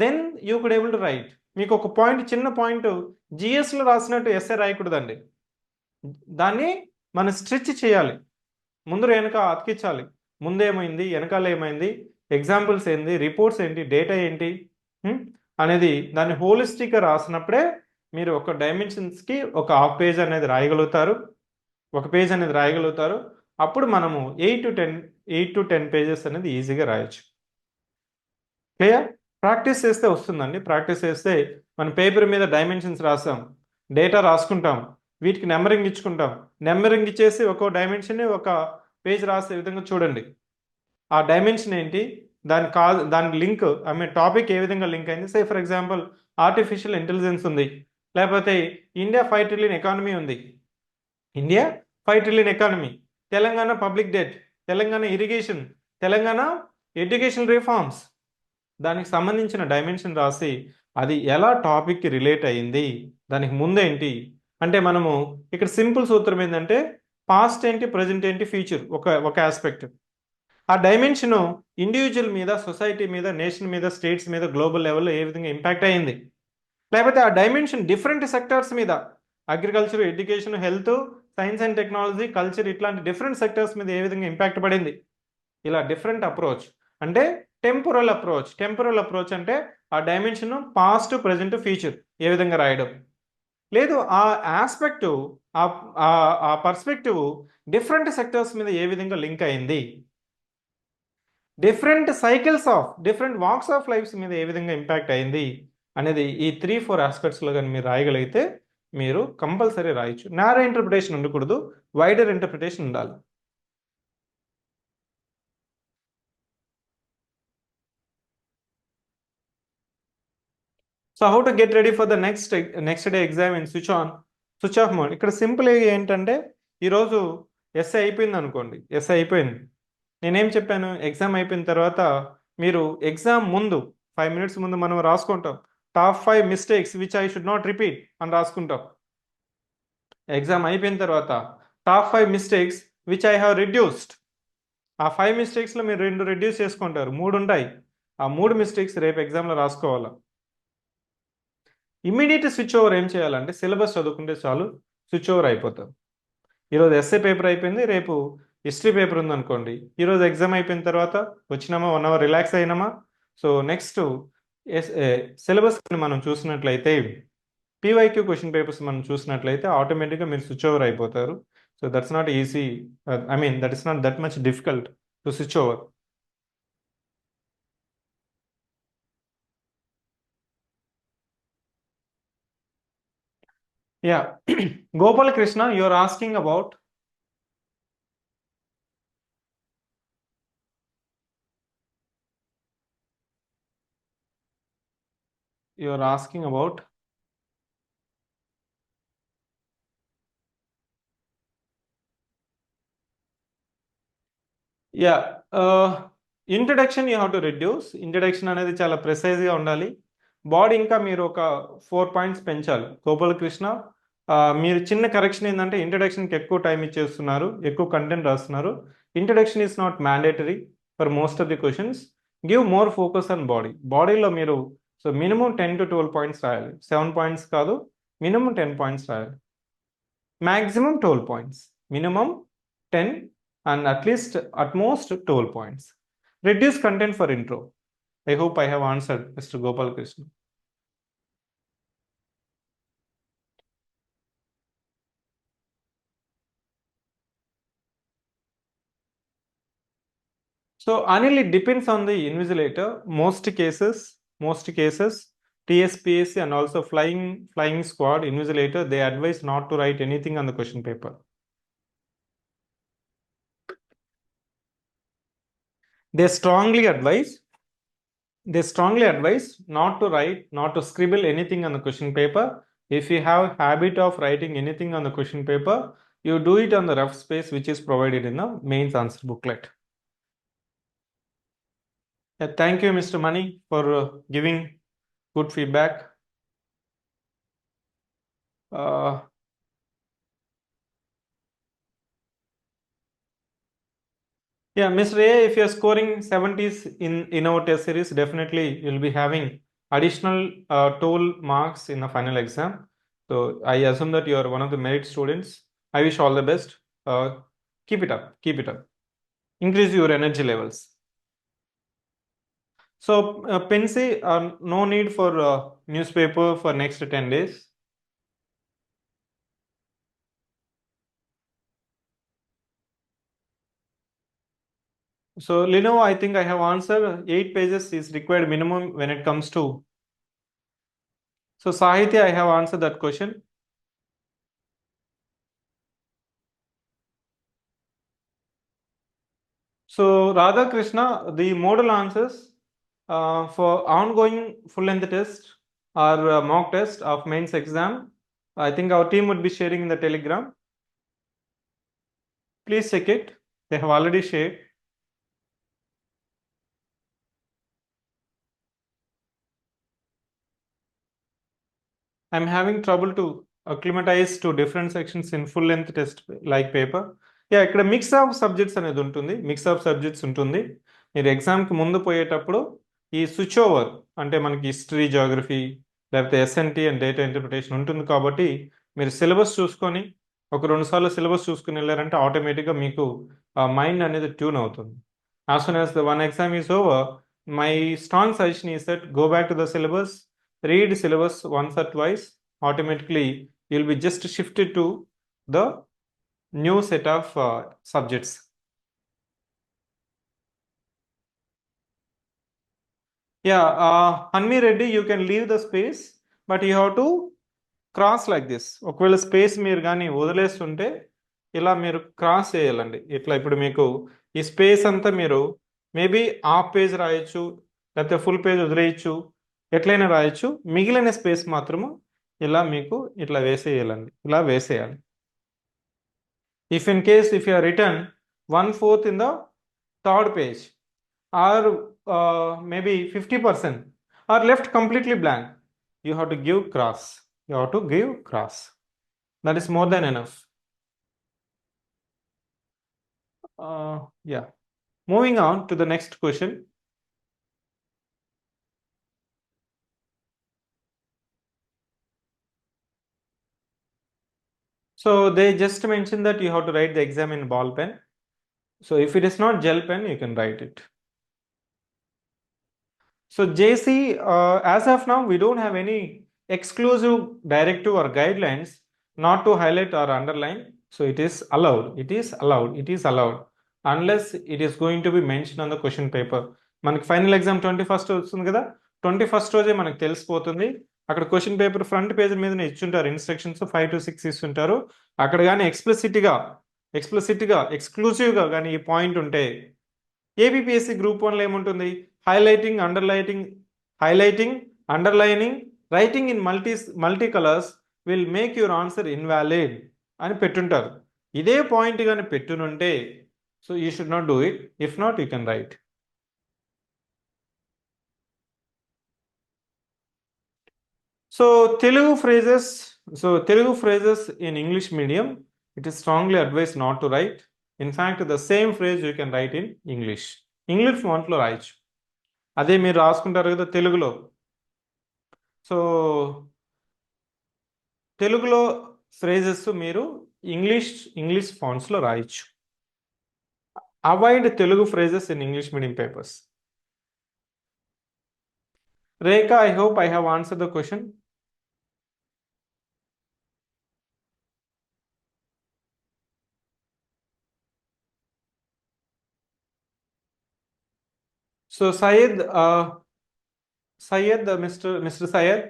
then you could able to write. మీకు ఒక చిన్న పాయింట్ జిఎస్లో రాసినట్టు ఎస్ఏ రాయకూడదండి. దాన్ని మనం స్ట్రెచ్ చేయాలి, ముందు వెనుక అతికించాలి. ముందేమైంది, వెనకాల ఏమైంది, ఎగ్జాంపుల్స్ ఏంటి, రిపోర్ట్స్ ఏంటి, డేటా ఏంటి అనేది దాన్ని హోలిస్టిక్గా రాసినప్పుడే మీరు ఒక డైమెన్షన్స్కి ఒక హాఫ్ పేజ్ అనేది రాయగలుగుతారు, ఒక పేజ్ అనేది రాయగలుగుతారు. అప్పుడు మనము 8 to 10 పేజెస్ అనేది ఈజీగా రాయొచ్చు. క్లియర్? ప్రాక్టీస్ చేస్తే వస్తుందండి. ప్రాక్టీస్ చేస్తే మన పేపర్ మీద డైమెన్షన్స్ రాసాం, డేటా రాసుకుంటాం, వీటికి నెంబరింగ్ ఇచ్చుకుంటాం, నెంబరింగ్ ఇచ్చేసి ఒక్కో డైమెన్షన్ని ఒక పేజ్ రాసే విధంగా చూడండి. ఆ డైమెన్షన్ ఏంటి, దాని లింక్, టాపిక్ ఏ విధంగా లింక్ అయింది. సే ఫర్ ఎగ్జాంపుల్ ఆర్టిఫిషియల్ ఇంటెలిజెన్స్ ఉంది, లేకపోతే ఇండియా 5 ట్రిలియన్ ఎకానమీ ఉంది. India 5 trillion economy, Telangana public debt, Telangana irrigation, Telangana education reforms, దానికి సంబంధించిన డైమెన్షన్ రాసి అది ఎలా టాపిక్కి రిలేట్ అయ్యింది, దానికి ముందేంటి అంటే మనము ఇక్కడ సింపుల్ సూత్రం ఏంటంటే పాస్ట్ ఏంటి, ప్రజెంట్ ఏంటి, ఫ్యూచర్ ఒక ఆస్పెక్ట్. ఆ డైమెన్షన్ ఇండివిజువల్ మీద, సొసైటీ మీద, నేషన్ మీద, స్టేట్స్ మీద, గ్లోబల్ లెవెల్లో ఏ విధంగా ఇంపాక్ట్ అయ్యింది, లేకపోతే ఆ డైమెన్షన్ డిఫరెంట్ సెక్టార్స్ మీద, agriculture, education, health, science and technology, culture, ఇట్లాంటి డిఫరెంట్ సెక్టార్స్ మీద ఏ విధంగా ఇంపాక్ట్ పడింది. ఇలా డిఫరెంట్ అప్రోచ్ అంటే టెంపరల్ అప్రోచ్ అంటే ఆ డైమెన్షన్ పాస్ట్, ప్రజెంట్, ఫ్యూచర్ ఏ విధంగా రాయడం, లేదు ఆ ఆస్పెక్ట్, ఆ పర్స్పెక్టివ్ డిఫరెంట్ సెక్టర్స్ మీద ఏ విధంగా లింక్ అయింది, డిఫరెంట్ వాక్స్ ఆఫ్ లైఫ్స్ మీద ఏ విధంగా ఇంపాక్ట్ అయింది అనేది ఈ 3-4 ఆస్పెక్ట్స్లో కానీ మీరు రాయగలిగితే మీరు కంపల్సరీ రాయొచ్చు. నారో ఇంటర్ప్రిటేషన్ ఉండకూడదు, వైడర్ ఇంటర్ప్రిటేషన్ ఉండాలి. So how to get ready for the next day exam in switch off mode. ఇక్కడ సింపుల్ ఏంటంటే ఈరోజు ఎస్ఐ అయిపోయింది అనుకోండి, ఎస్ఐ అయిపోయింది, నేనేం చెప్పాను, ఎగ్జామ్ అయిపోయిన తర్వాత మీరు ఎగ్జామ్ ముందు 5 minutes ముందు మనం రాసుకుంటాం, top 5 mistakes which I should not repeat అని రాసుకుంటాం. ఎగ్జామ్ అయిపోయిన తర్వాత top 5 mistakes which I have reduced, ఆ 5 మిస్టేక్స్లో మీరు 2 రెడ్యూస్ చేసుకుంటారు, 3 ఉంటాయి, ఆ 3 మిస్టేక్స్ రేపు ఎగ్జామ్లో రాసుకోవాలి. ఇమీడియట్ స్విచ్ ఓవర్ ఏం చేయాలంటే సిలబస్ చదువుకుంటే చాలు, స్విచ్ ఓవర్ అయిపోతాం. ఈరోజు ఎస్ఏ పేపర్ అయిపోయింది, రేపు హిస్టరీ పేపర్ ఉందనుకోండి, ఈరోజు ఎగ్జామ్ అయిపోయిన తర్వాత వచ్చినామా 1 hour రిలాక్స్ అయినామా, సో నెక్స్ట్ సిలబస్ మనం చూసినట్లయితే పీవైక్యూ క్వశ్చన్ పేపర్స్ మనం చూసినట్లయితే ఆటోమేటిక్గా మీరు స్విచ్ ఓవర్ అయిపోతారు. So that's not easy, that is not that much difficult to switch over. Yeah Gopal Krishna, you are asking about you are asking about yeah introduction you have to reduce. Introduction అనేది చాలా ప్రిసైజ్గా ఉండాలి. Body ఇంకా మీరు ఒక 4 points పెంచాలి. గోపాలకృష్ణ, మీరు చిన్న correction ఏంటంటే ఇంట్రడక్షన్కి ఎక్కువ టైం ఇచ్చేస్తున్నారు, ఎక్కువ కంటెంట్ రాస్తున్నారు. Introduction is not mandatory for most of the questions. Give more focus on బాడీలో మీరు సో మినిమం 10 to 12 points రాయాలి, 7 points కాదు, మినిమం 10 points రాయాలి, maximum 12 points, minimum 10 and at most 12 points. Reduce content for intro. I hope I have answered Mr. Gopal Krishna. So Anil, it depends on the invigilator. Most cases TSPSC and also flying squad invigilator, they advise not to write anything on the question paper. They strongly advise not to scribble anything on the question paper. If you have habit of writing anything on the question paper, you do it on the rough space which is provided in the mains answer booklet. Thank you, Mr. Mani, for giving good feedback. Yeah, Mr. A, if you're scoring 70s in our test series, definitely you'll be having additional 12 marks in the final exam. So I assume that you are one of the merit students. I wish all the best. Keep it up. increase your energy levels. So, Pensy, no need for newspaper for next 10 days. So, Lenovo, I think I have answered 8 pages is required minimum when it comes to. So, Sahitya, I have answered that question. So, Radha Krishna, the model answers for ongoing full length test or mock test of mains exam. I think our team would be sharing in the Telegram. Please check it. They have already shared. I'm having trouble to acclimatize to different sections in full length test like paper. Yeah ఇక్కడ mix of subjects అనేది ఉంటుంది, mix of subjects ఉంటుంది. మీరు ఎగ్జామ్కి ముందు పోయేటప్పుడు ఈ switch over అంటే మనకి హిస్టరీ, జాగ్రఫీ లేకపోతే ఎస్ఎన్టీ అండ్ డేటా ఇంటర్ప్రిటేషన్ ఉంటుంది కాబట్టి మీరు సిలబస్ చూసుకొని ఒక 2 సార్లు సిలబస్ చూసుకుని వెళ్ళారంటే ఆటోమేటిక్గా మీకు మైండ్ అనేది ట్యూన్ అవుతుంది. As soon as the one exam is over, my strong suggestion is that go back to the syllabus, read syllabus once or twice, automatically you'll be just shifted to the new set of subjects. Yeah, Hanmi Reddy, you can leave the space, but you have to cross like this. ఒకవేళ space మీరు కానీ వదిలేస్తుంటే ఇలా మీరు cross చేయాలండి. ఇట్లా ఇప్పుడు మీకు ఈ స్పేస్ అంతా మీరు మేబీ హాఫ్ పేజ్ రాయొచ్చు, లేకపోతే ఫుల్ పేజ్ వదిలేయచ్చు, ఎట్లయినా రాయొచ్చు. మిగిలిన స్పేస్ మాత్రము ఇలా మీకు ఇట్లా వేసేయాలండి, ఇలా వేసేయాలి. If in case if you are return 1/4 in the third page or maybe 50% or left completely blank, you have to give cross. You have to give cross. That is more than enough. Yeah. Moving on to the next question. So they just mentioned that you have to write the exam in ball pen. So if it is not gel pen, you can write it. So JC, as of now, we don't have any exclusive directive or guidelines not to highlight or underline. So it is allowed. It is allowed. It is allowed unless it is going to be mentioned on the question paper. మనకి final exam 21st వస్తుంది కదా, 21st రోజే మనకు తెలిసిపోతుంది. అక్కడ question paper front page మీద ఇచ్చుంటారు instructions 5 to 6 ఇస్తుంటారు. అక్కడ కానీ ఎక్స్ప్లిసిట్గా ఎక్స్క్లూజివ్గా కానీ ఈ పాయింట్ ఉంటే ఏపీపీఎస్సీ గ్రూప్ 1లో ఏముంటుంది, highlighting underlining writing in multi colours will make your answer invalid అని పెట్టుంటారు. ఇదే పాయింట్ కానీ పెట్టునుంటే so you should not do it. If not you can write. So Telugu phrases in English medium, it is strongly advised not to write. In fact, the same phrase you can write in English ఫాంట్లో రాయొచ్చు. అదే మీరు రాసుకుంటారు కదా తెలుగులో, so తెలుగులో phrases మీరు English ఫాంట్స్లో రాయొచ్చు. Avoid Telugu phrases in English medium papers. Rekha, I hope I have answered the question. So Syed, Mr. Syed,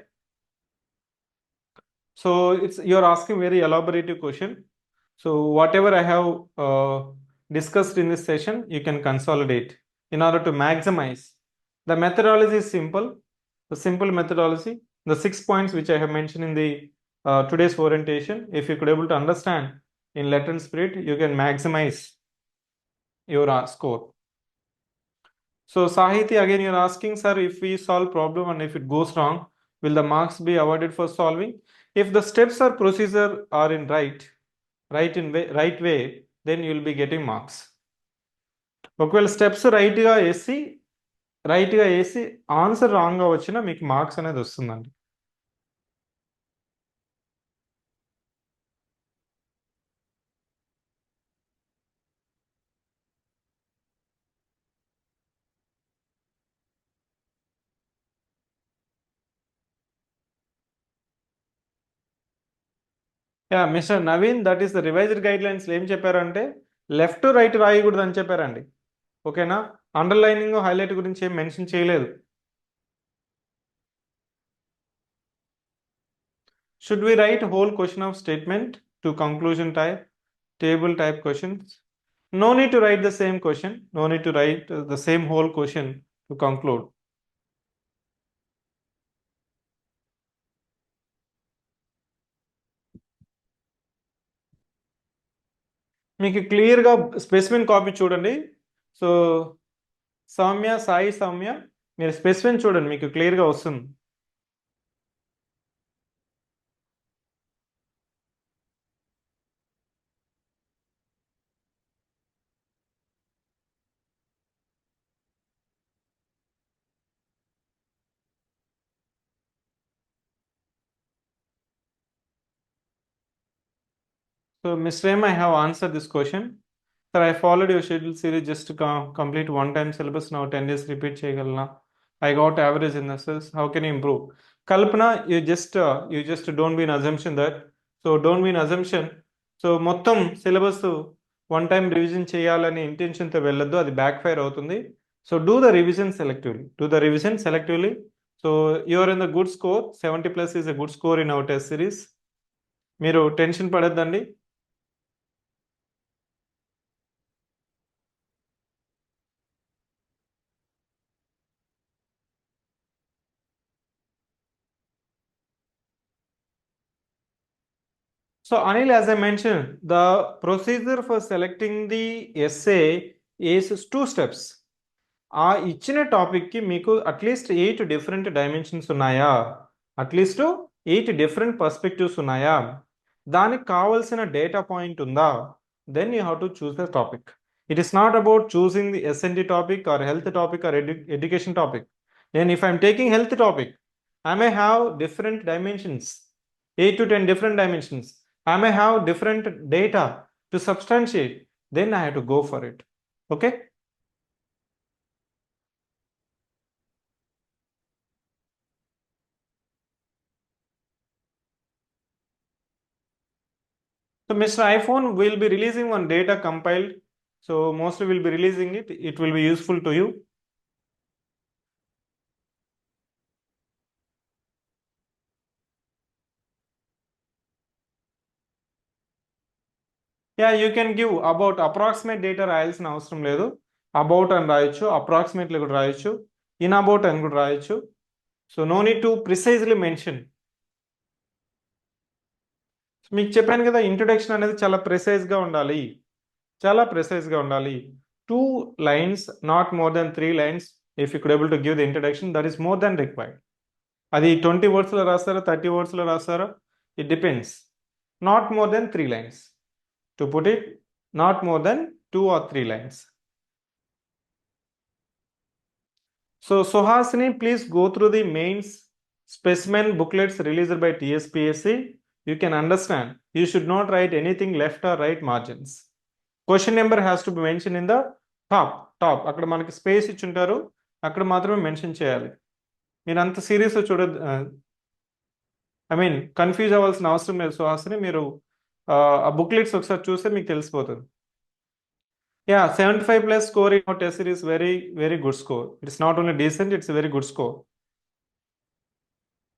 so you're asking very elaborative question. So whatever I have discussed in this session, you can consolidate in order to maximize. The methodology is simple. The simple methodology, the 6 points which I have mentioned in the today's orientation, if you could able to understand in letter and spirit, you can maximize your score. So Sahiti, again you're asking, sir, if we solve problem and if it goes wrong, will the marks be awarded for solving? If the steps or procedure are in right way, then you will be getting marks. ఒకవేళ steps రైట్గా వేసి answer రాంగ్గా వచ్చినా మీకు marks అనేది వస్తుందండి. Yeah mister Naveen, that is the revised guide lines ఏం చెప్పారంటే left to right రాయకూడదు అని చెప్పారండి. ఓకేనా? అండర్లైనింగ్ హైలైట్ గురించి ఏం మెన్షన్ చేయలేదు. Should we write whole question of statement to conclusion type, table type questions? No need to write the same question. No need to write the same whole question to conclude. మీకు క్లియర్గా స్పెసిఫిన్ copy చూడండి. So Soumya, Sai Soumya, మీరు స్పెసిఫిన్ చూడండి, మీకు క్లియర్గా వస్తుంది. So Ms. Ram, I have answered this question. Sir, I followed your schedule series just to complete one time syllabus. Now 10 days repeat చేయగలనా? I got average in this. How can you improve? Kalpana, you just don't be in assumption that. So don't be in assumption. So మొత్తం syllabus one time revision చేయాలనే ఇంటెన్షన్తో వెళ్ళొద్దు, అది backfire అవుతుంది. So do the revision selectively. So you're in the good score. 70+ is a good score in our test series. మీరు tension పడద్దండి. So Anil, as I mentioned, the procedure for selecting the essay is 2 steps. ఆ ఇచ్చిన టాపిక్కి మీకు at least 8 different dimensions ఉన్నాయా, at least 8 different perspectives ఉన్నాయా, దానికి కావాల్సిన డేటా పాయింట్ ఉందా, then you have to choose the topic. It is not about choosing the SND topic or health topic or education topic. Then if I'm taking health topic, I may have different dimensions, 8 to 10 different dimensions. I may have different data to substantiate. Then I have to go for it. Okay. So Mr. iPhone will be releasing one data compiled. So mostly will be releasing it. It will be useful to you. Yeah, you can give about approximate data రాయాల్సిన అవసరం లేదు. About అని రాయొచ్చు, approximately కూడా రాయొచ్చు, in about అని కూడా రాయొచ్చు. So no need to precisely mention. మీకు చెప్పాను కదా, ఇంట్రొడక్షన్ అనేది చాలా ప్రిసైజ్గా ఉండాలి, చాలా ప్రిసైజ్గా ఉండాలి. 2 lines, not more than 3 lines. If you could able to give the introduction, that is more than required. అది 20 wordsలో రాస్తారా, 30 wordsలో రాస్తారా, it depends. Not more than 3 lines. To put it, not more than 2 or 3 lines. So Suhasini, please go through the mains specimen booklets released by TSPSC. You can understand. You should not write anything left or right margins. Question number has to be mentioned in the top. అక్కడ మనకి space ఇచ్చుంటారు, అక్కడ మాత్రమే mention చేయాలి. మీరు అంత సీరియస్గా చూడద్దు, I mean confuse అవ్వాల్సిన అవసరం లేదు సుహాసిని. మీరు ఆ బుక్లెట్స్ ఒకసారి చూస్తే మీకు తెలిసిపోతుంది. Yeah 75+ score in our test series, very good score. It's not only decent, it's a very good score.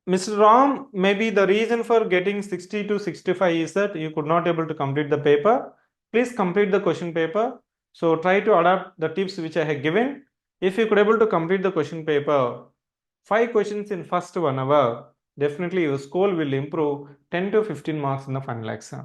Mr. Ram, maybe the reason for getting 60 to 65 is that you could not able to complete the paper. Please complete the question paper. So try to adapt the tips which I have given. If you could able to complete the question paper, 5 questions in first 1 hour, definitely your score will improve 10 to 15 marks in the final exam.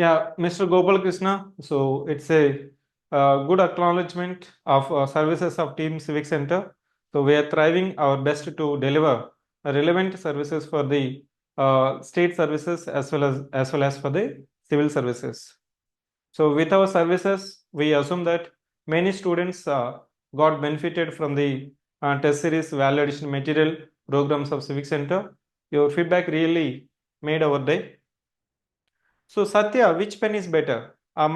Yeah, Mr. Gopal Krishna. So it's a good acknowledgement of services of Team Civiccentre. So we are thriving our best to deliver relevant services for the state services as well as for the civil services. So with our services, we assume that many students got benefited from the test series, value addition material, programs of Civic Center. Your feedback really made our day. So Satya, which pen is better?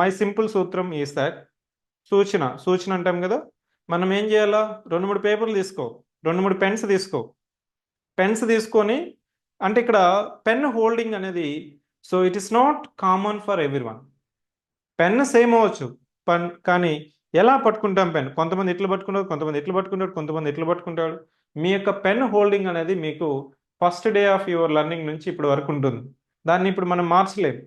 My simple sutram is that సూచన అంటాం కదా, మనం ఏం చేయాలా, 2-3 పేపర్లు తీసుకో, 2-3 pens తీసుకో, pens తీసుకొని, అంటే ఇక్కడ పెన్ హోల్డింగ్ అనేది, so it is not common for everyone. Pen same అవ్వచ్చు, కానీ ఎలా పట్టుకుంటాం పెన్, కొంతమంది ఇట్లా పట్టుకుంటారు, కొంతమంది ఇట్లా పట్టుకుంటాడు, కొంతమంది ఇట్లా పట్టుకుంటాడు. మీ యొక్క పెన్ హోల్డింగ్ అనేది మీకు first day of your learning నుంచి ఇప్పటి వరకు ఉంటుంది. దాన్ని ఇప్పుడు మనం మార్చలేము.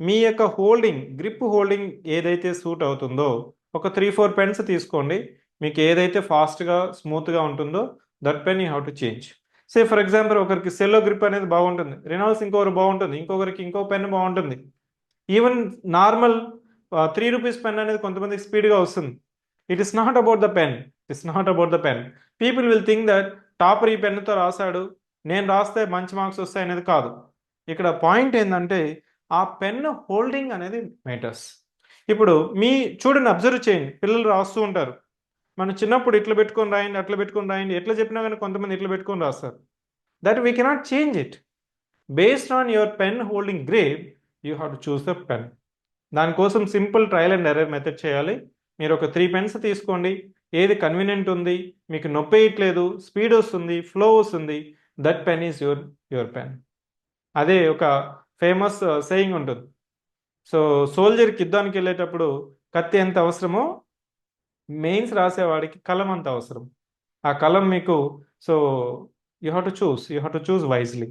మీ యొక్క హోల్డింగ్, గ్రిప్ హోల్డింగ్ ఏదైతే సూట్ అవుతుందో, ఒక 3-4 పెన్స్ తీసుకోండి. మీకు ఏదైతే ఫాస్ట్గా స్మూత్గా ఉంటుందో that pen you have to change. Say for example, ఒకరికి సెల్లో గ్రిప్ అనేది బాగుంటుంది, రెనాల్డ్స్ ఇంకొకరు బాగుంటుంది, ఇంకొకరికి ఇంకో పెన్ బాగుంటుంది. ఈవెన్ నార్మల్ 3 రూపీస్ పెన్ అనేది కొంతమందికి స్పీడ్గా వస్తుంది. It is not about the pen, it's not about the pen. People will think that topper ఈ పెన్నుతో రాశాడు, నేను రాస్తే మంచి మార్క్స్ వస్తాయి అనేది కాదు. ఇక్కడ పాయింట్ ఏంటంటే ఆ పెన్ హోల్డింగ్ అనేది మ్యాటర్స్. ఇప్పుడు మీ చూడండి, అబ్జర్వ్ చేయండి, పిల్లలు రాస్తూ ఉంటారు. మనం చిన్నప్పుడు ఇట్లా పెట్టుకొని రాయండి, అట్లా పెట్టుకొని రాయండి, ఎట్లా చెప్పినా కానీ కొంతమంది ఇట్లా పెట్టుకొని రాస్తారు. That we cannot change it. Based on your pen holding grade you have to choose the pen. దానికోసం simple trial and error method చేయాలి. మీరు ఒక 3 పెన్స్ తీసుకోండి, ఏది కన్వీనియంట్ ఉంది, మీకు నొప్పి వేయట్లేదు, స్పీడ్ వస్తుంది, ఫ్లో వస్తుంది, that pen is your pen. అదే ఒక ఫేమస్ సేయింగ్ ఉంటుంది. సో సోల్జర్కి యుద్ధానికి వెళ్ళేటప్పుడు కత్తి ఎంత అవసరమో, మెయిన్స్ రాసేవాడికి కలం అంత అవసరం. ఆ కలం మీకు, so you have to choose wisely.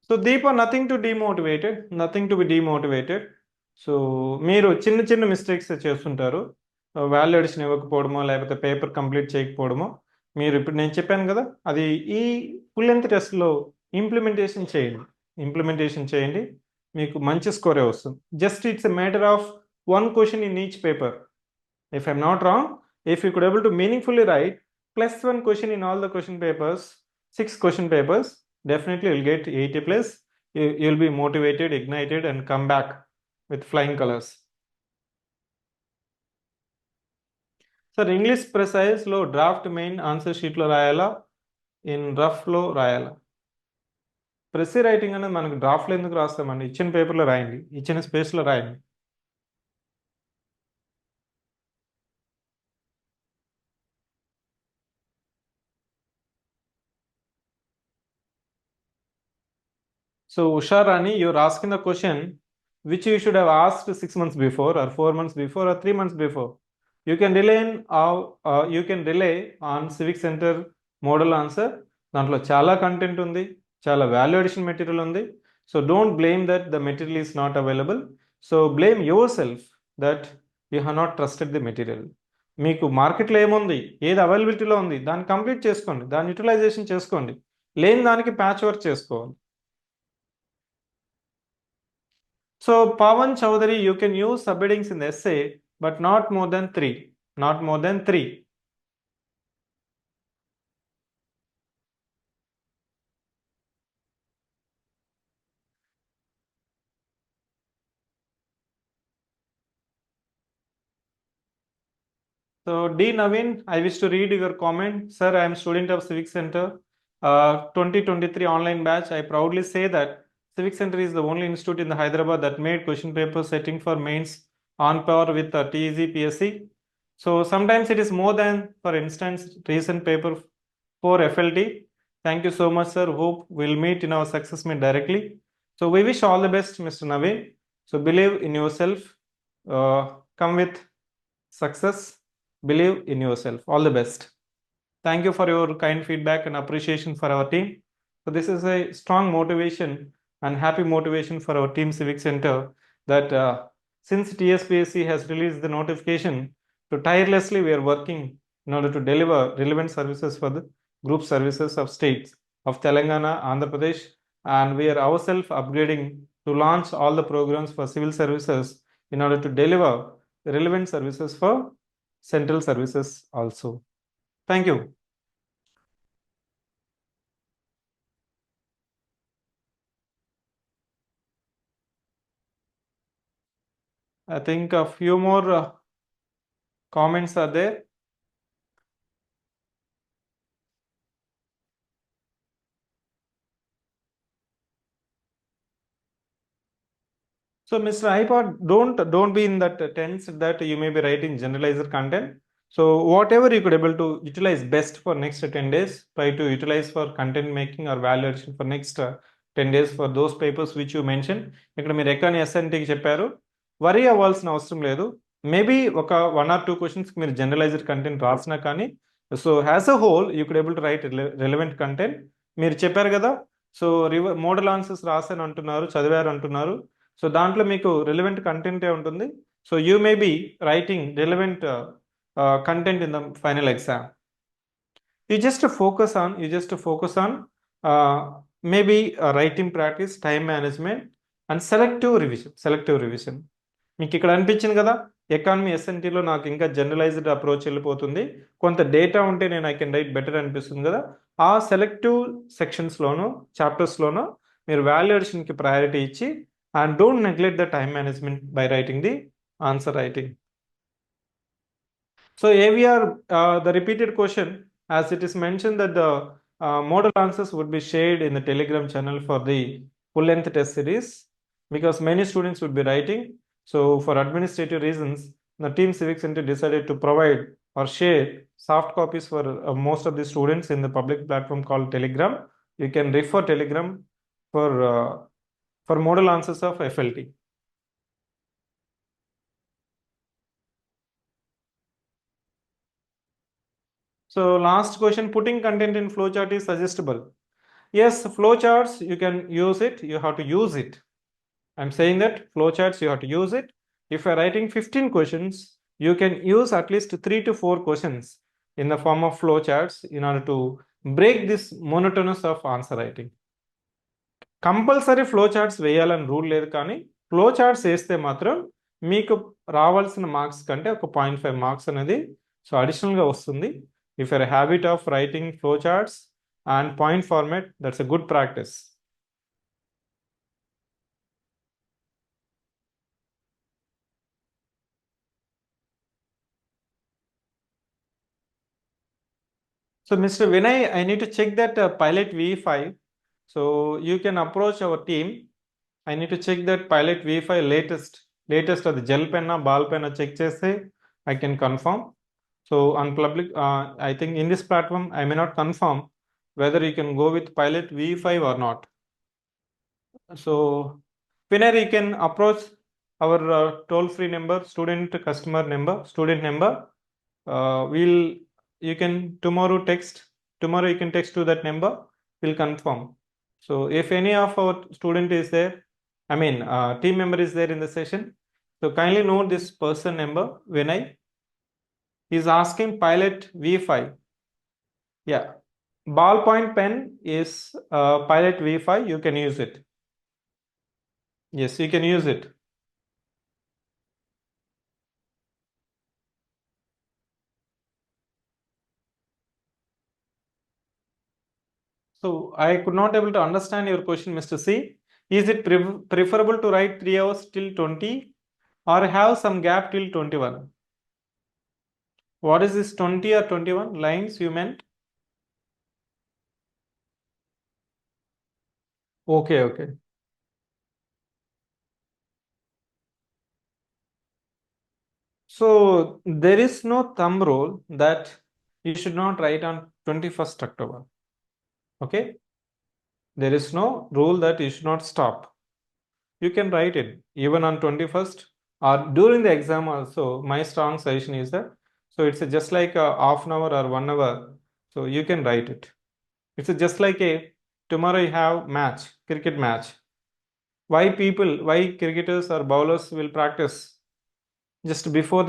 So Deepa, nothing to be demotivated. So మీరు చిన్న చిన్న మిస్టేక్స్ చేస్తుంటారు, వాల్యూ అడిషన్ ఇవ్వకపోవడమో, లేకపోతే పేపర్ కంప్లీట్ చేయకపోవడమో. మీరు ఇప్పుడు నేను చెప్పాను కదా, అది ఈ ఫుల్ లెంత్ టెస్ట్లో ఇంప్లిమెంటేషన్ చేయండి, మీకు మంచి స్కోరే వస్తుంది. Just it's a matter of 1 question in each paper. If I'm not wrong, if you could able to meaningfully write +1 question in all the question papers, 6 question papers, definitely you'll get 80 plus. You'll be motivated, ignited, and come back with flying colors. Sir, English precise lo draft main answer sheet lo rayala, in rough lo rayala. ప్రెసీ writing అనేది మనకు డ్రాఫ్ట్లో ఎందుకు రాస్తామండి, ఇచ్చిన పేపర్లో రాయండి, ఇచ్చిన స్పేస్లో రాయండి. So Usha Rani, you're asking the question which you should have asked 6 months before, or 4 months before, or 3 months before. You can rely on Civic Center model answer. దాంట్లో చాలా కంటెంట్ ఉంది, చాలా వాల్యూ అడిషన్ మెటీరియల్ ఉంది. So don't blame that the material is not available. So blame your self that you have not trusted the material. మీకు మార్కెట్లో ఏముంది, ఏది అవైలబిలిటీలో ఉంది, దాన్ని కంప్లీట్ చేసుకోండి, దాన్ని యూటిలైజేషన్ చేసుకోండి, లేని దానికి ప్యాచ్ వర్క్ చేసుకోవాలి. So Pawan Chaudhary, you can use subheadings in the essay, but not more than 3. Not more than 3. So D Naveen, I wish to read your comment. Sir, I am student of Civic Center 2023 online batch. I proudly say that Civic Center is the only institute in the Hyderabad that made question paper setting for mains on par with TGPSC. So sometimes it is more than, for instance, recent paper 4 FLT. Thank you so much, sir. Hope we'll meet in our success meet directly. So we wish all the best, Mr. Naveen. So believe in yourself. Come with success. Believe in yourself. All the best. Thank you for your kind feedback and appreciation for our team. So this is a strong motivation and happy motivation for our team Civic Center that since TSPSC has released the notification, to tirelessly we are working in order to deliver relevant services for the group services of states of Telangana, Andhra Pradesh, and we are ourselves upgrading to launch all the programs for civil services in order to deliver relevant services for central services also. Thank you. I think a few more comments are there. So, Mr. iPod, don't be in that tense that you may be writing generalized content. So, whatever you could able to utilize best for next 10 days, try to utilize for content making or valuation for next 10 days for those papers which you mentioned. ఇక్కడ మీరు ఎక్కని ఎస్ఎన్టీకి చెప్పారు, worry అవ్వాల్సిన అవసరం లేదు. Maybe ఒక 1 or 2 questions మీరు generalized content రాసినా కానీ, so has a whole you could able to right relevant content. మీరు చెప్పారు కదా, సో మోడల్ ఆన్సర్స్ రాసాను అంటున్నారు, చదివారు అంటున్నారు. సో దాంట్లో మీకు రిలవెంట్ కంటెంటే ఉంటుంది. So you may be writing relevant content in the final exam. You just focus on maybe writing practice, time management, and selective revision. మీకు ఇక్కడ అనిపించింది కదా, ఎకానమీ ఎస్ఎన్టీలో నాకు ఇంకా జనరలైజ్డ్ అప్రోచ్ వెళ్ళిపోతుంది, కొంత డేటా ఉంటే నేను ఐ కెన్ రైట్ బెటర్ అనిపిస్తుంది కదా. ఆ సెలెక్టివ్ సెక్షన్స్లోనూ చాప్టర్స్లోనూ మీరు వాల్యుయేషన్కి ప్రయారిటీ ఇచ్చి, and don't neglect the time management by writing the answer writing. So AVR, the repeated question, as it is mentioned that the model answers would be shared in the Telegram channel for the full length test series, because many students would be writing. So for administrative reasons, the team Civiccentre decided to provide or share soft copies for most of the students in the public platform called Telegram. You can refer Telegram for model answers of FLT. So last question, putting content in flowchart is suggestible. Yes, flowcharts, you can use it, you have to use it. I'm saying that flowcharts, you have to use it. If you're writing 15 questions, you can use at least 3 to 4 questions in the form of flowcharts in order to break this monotonous of answer writing. Compulsory flow charts వేయాలని rule లేదు, కానీ flow charts వేస్తే మాత్రం మీకు రావాల్సిన marks కంటే ఒక 0.5 marks అనేది సో అడిషనల్గా వస్తుంది. If you're habit of writing flow charts and point format, that's a good practice. So Mr. Vinay, I need to check that pilot V5. So you can approach our team. I need to check that pilot V5 latest అది gel పెన్నా ball పెన్నా check చేస్తే I can confirm. So on public, I think in this platform, I may not confirm whether you can go with pilot V5 or not. So whenever you can approach our toll-free number, student number, you can tomorrow you can text to that number, we'll confirm. So if any of our student is there, team member is there in the session, so kindly note this person number. Vinay is asking pilot V5. Yeah, ballpoint pen is pilot V5. You can use it. Yes, you can use it. So I could not able to understand your question, Mr. C. Is it preferable to write 3 hours till 20 or have some gap till 21? What is this 20 or 21 lines you meant? Okay. So there is no thumb rule that you should not write on 21st October. Okay? There is no rule that you should not stop. You can write it even on 21st or during the exam also. My strong suggestion is that, so it's just like a half an hour or 1 hour. So you can write it. It's just like tomorrow you have cricket match. Why cricketers or bowlers will practice just before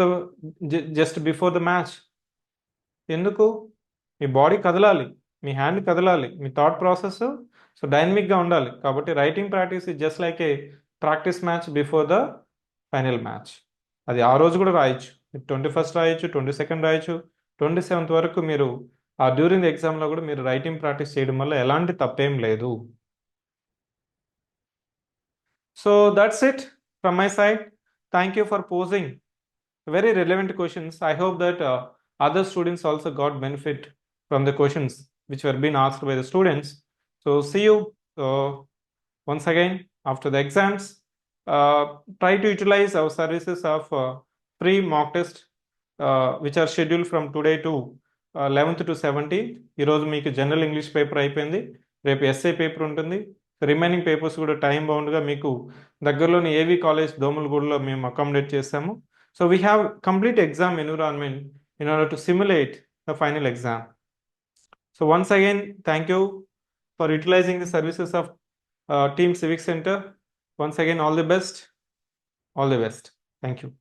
the match? ఎందుకు? మీ body కదలాలి, మీ hand కదలాలి, మీ thought process so డైనమిక్గా ఉండాలి. కాబట్టి writing practice is just like A practice match before the final match. అది ఆ రోజు కూడా రాయొచ్చు, 21st రాయొచ్చు, 22nd రాయొచ్చు, 27th వరకు మీరు ఆ డ్యూరింగ్ ద ఎగ్జామ్లో కూడా మీరు రైటింగ్ ప్రాక్టీస్ చేయడం వల్ల ఎలాంటి తప్పేం లేదు. So that's it from my side. thank you for posing very relevant questions. I hope that other students also got benefit from the questions which were being asked by the students. So see you once again after the exams. Try to utilize our services of free mock test which are scheduled from today to 11th to 17th. ఈరోజు మీకు general English paper అయిపోయింది, రేపు SA paper ఉంటుంది. Remaining papers కూడా time బౌండ్గా మీకు దగ్గరలోని AV college దోమలగూడలో మేము accommodate చేస్తాము. So we have complete exam environment in order to simulate the final exam. So once again, thank you for utilizing the services of Team Civic Center. Once again, all the best. All the best. Thank you.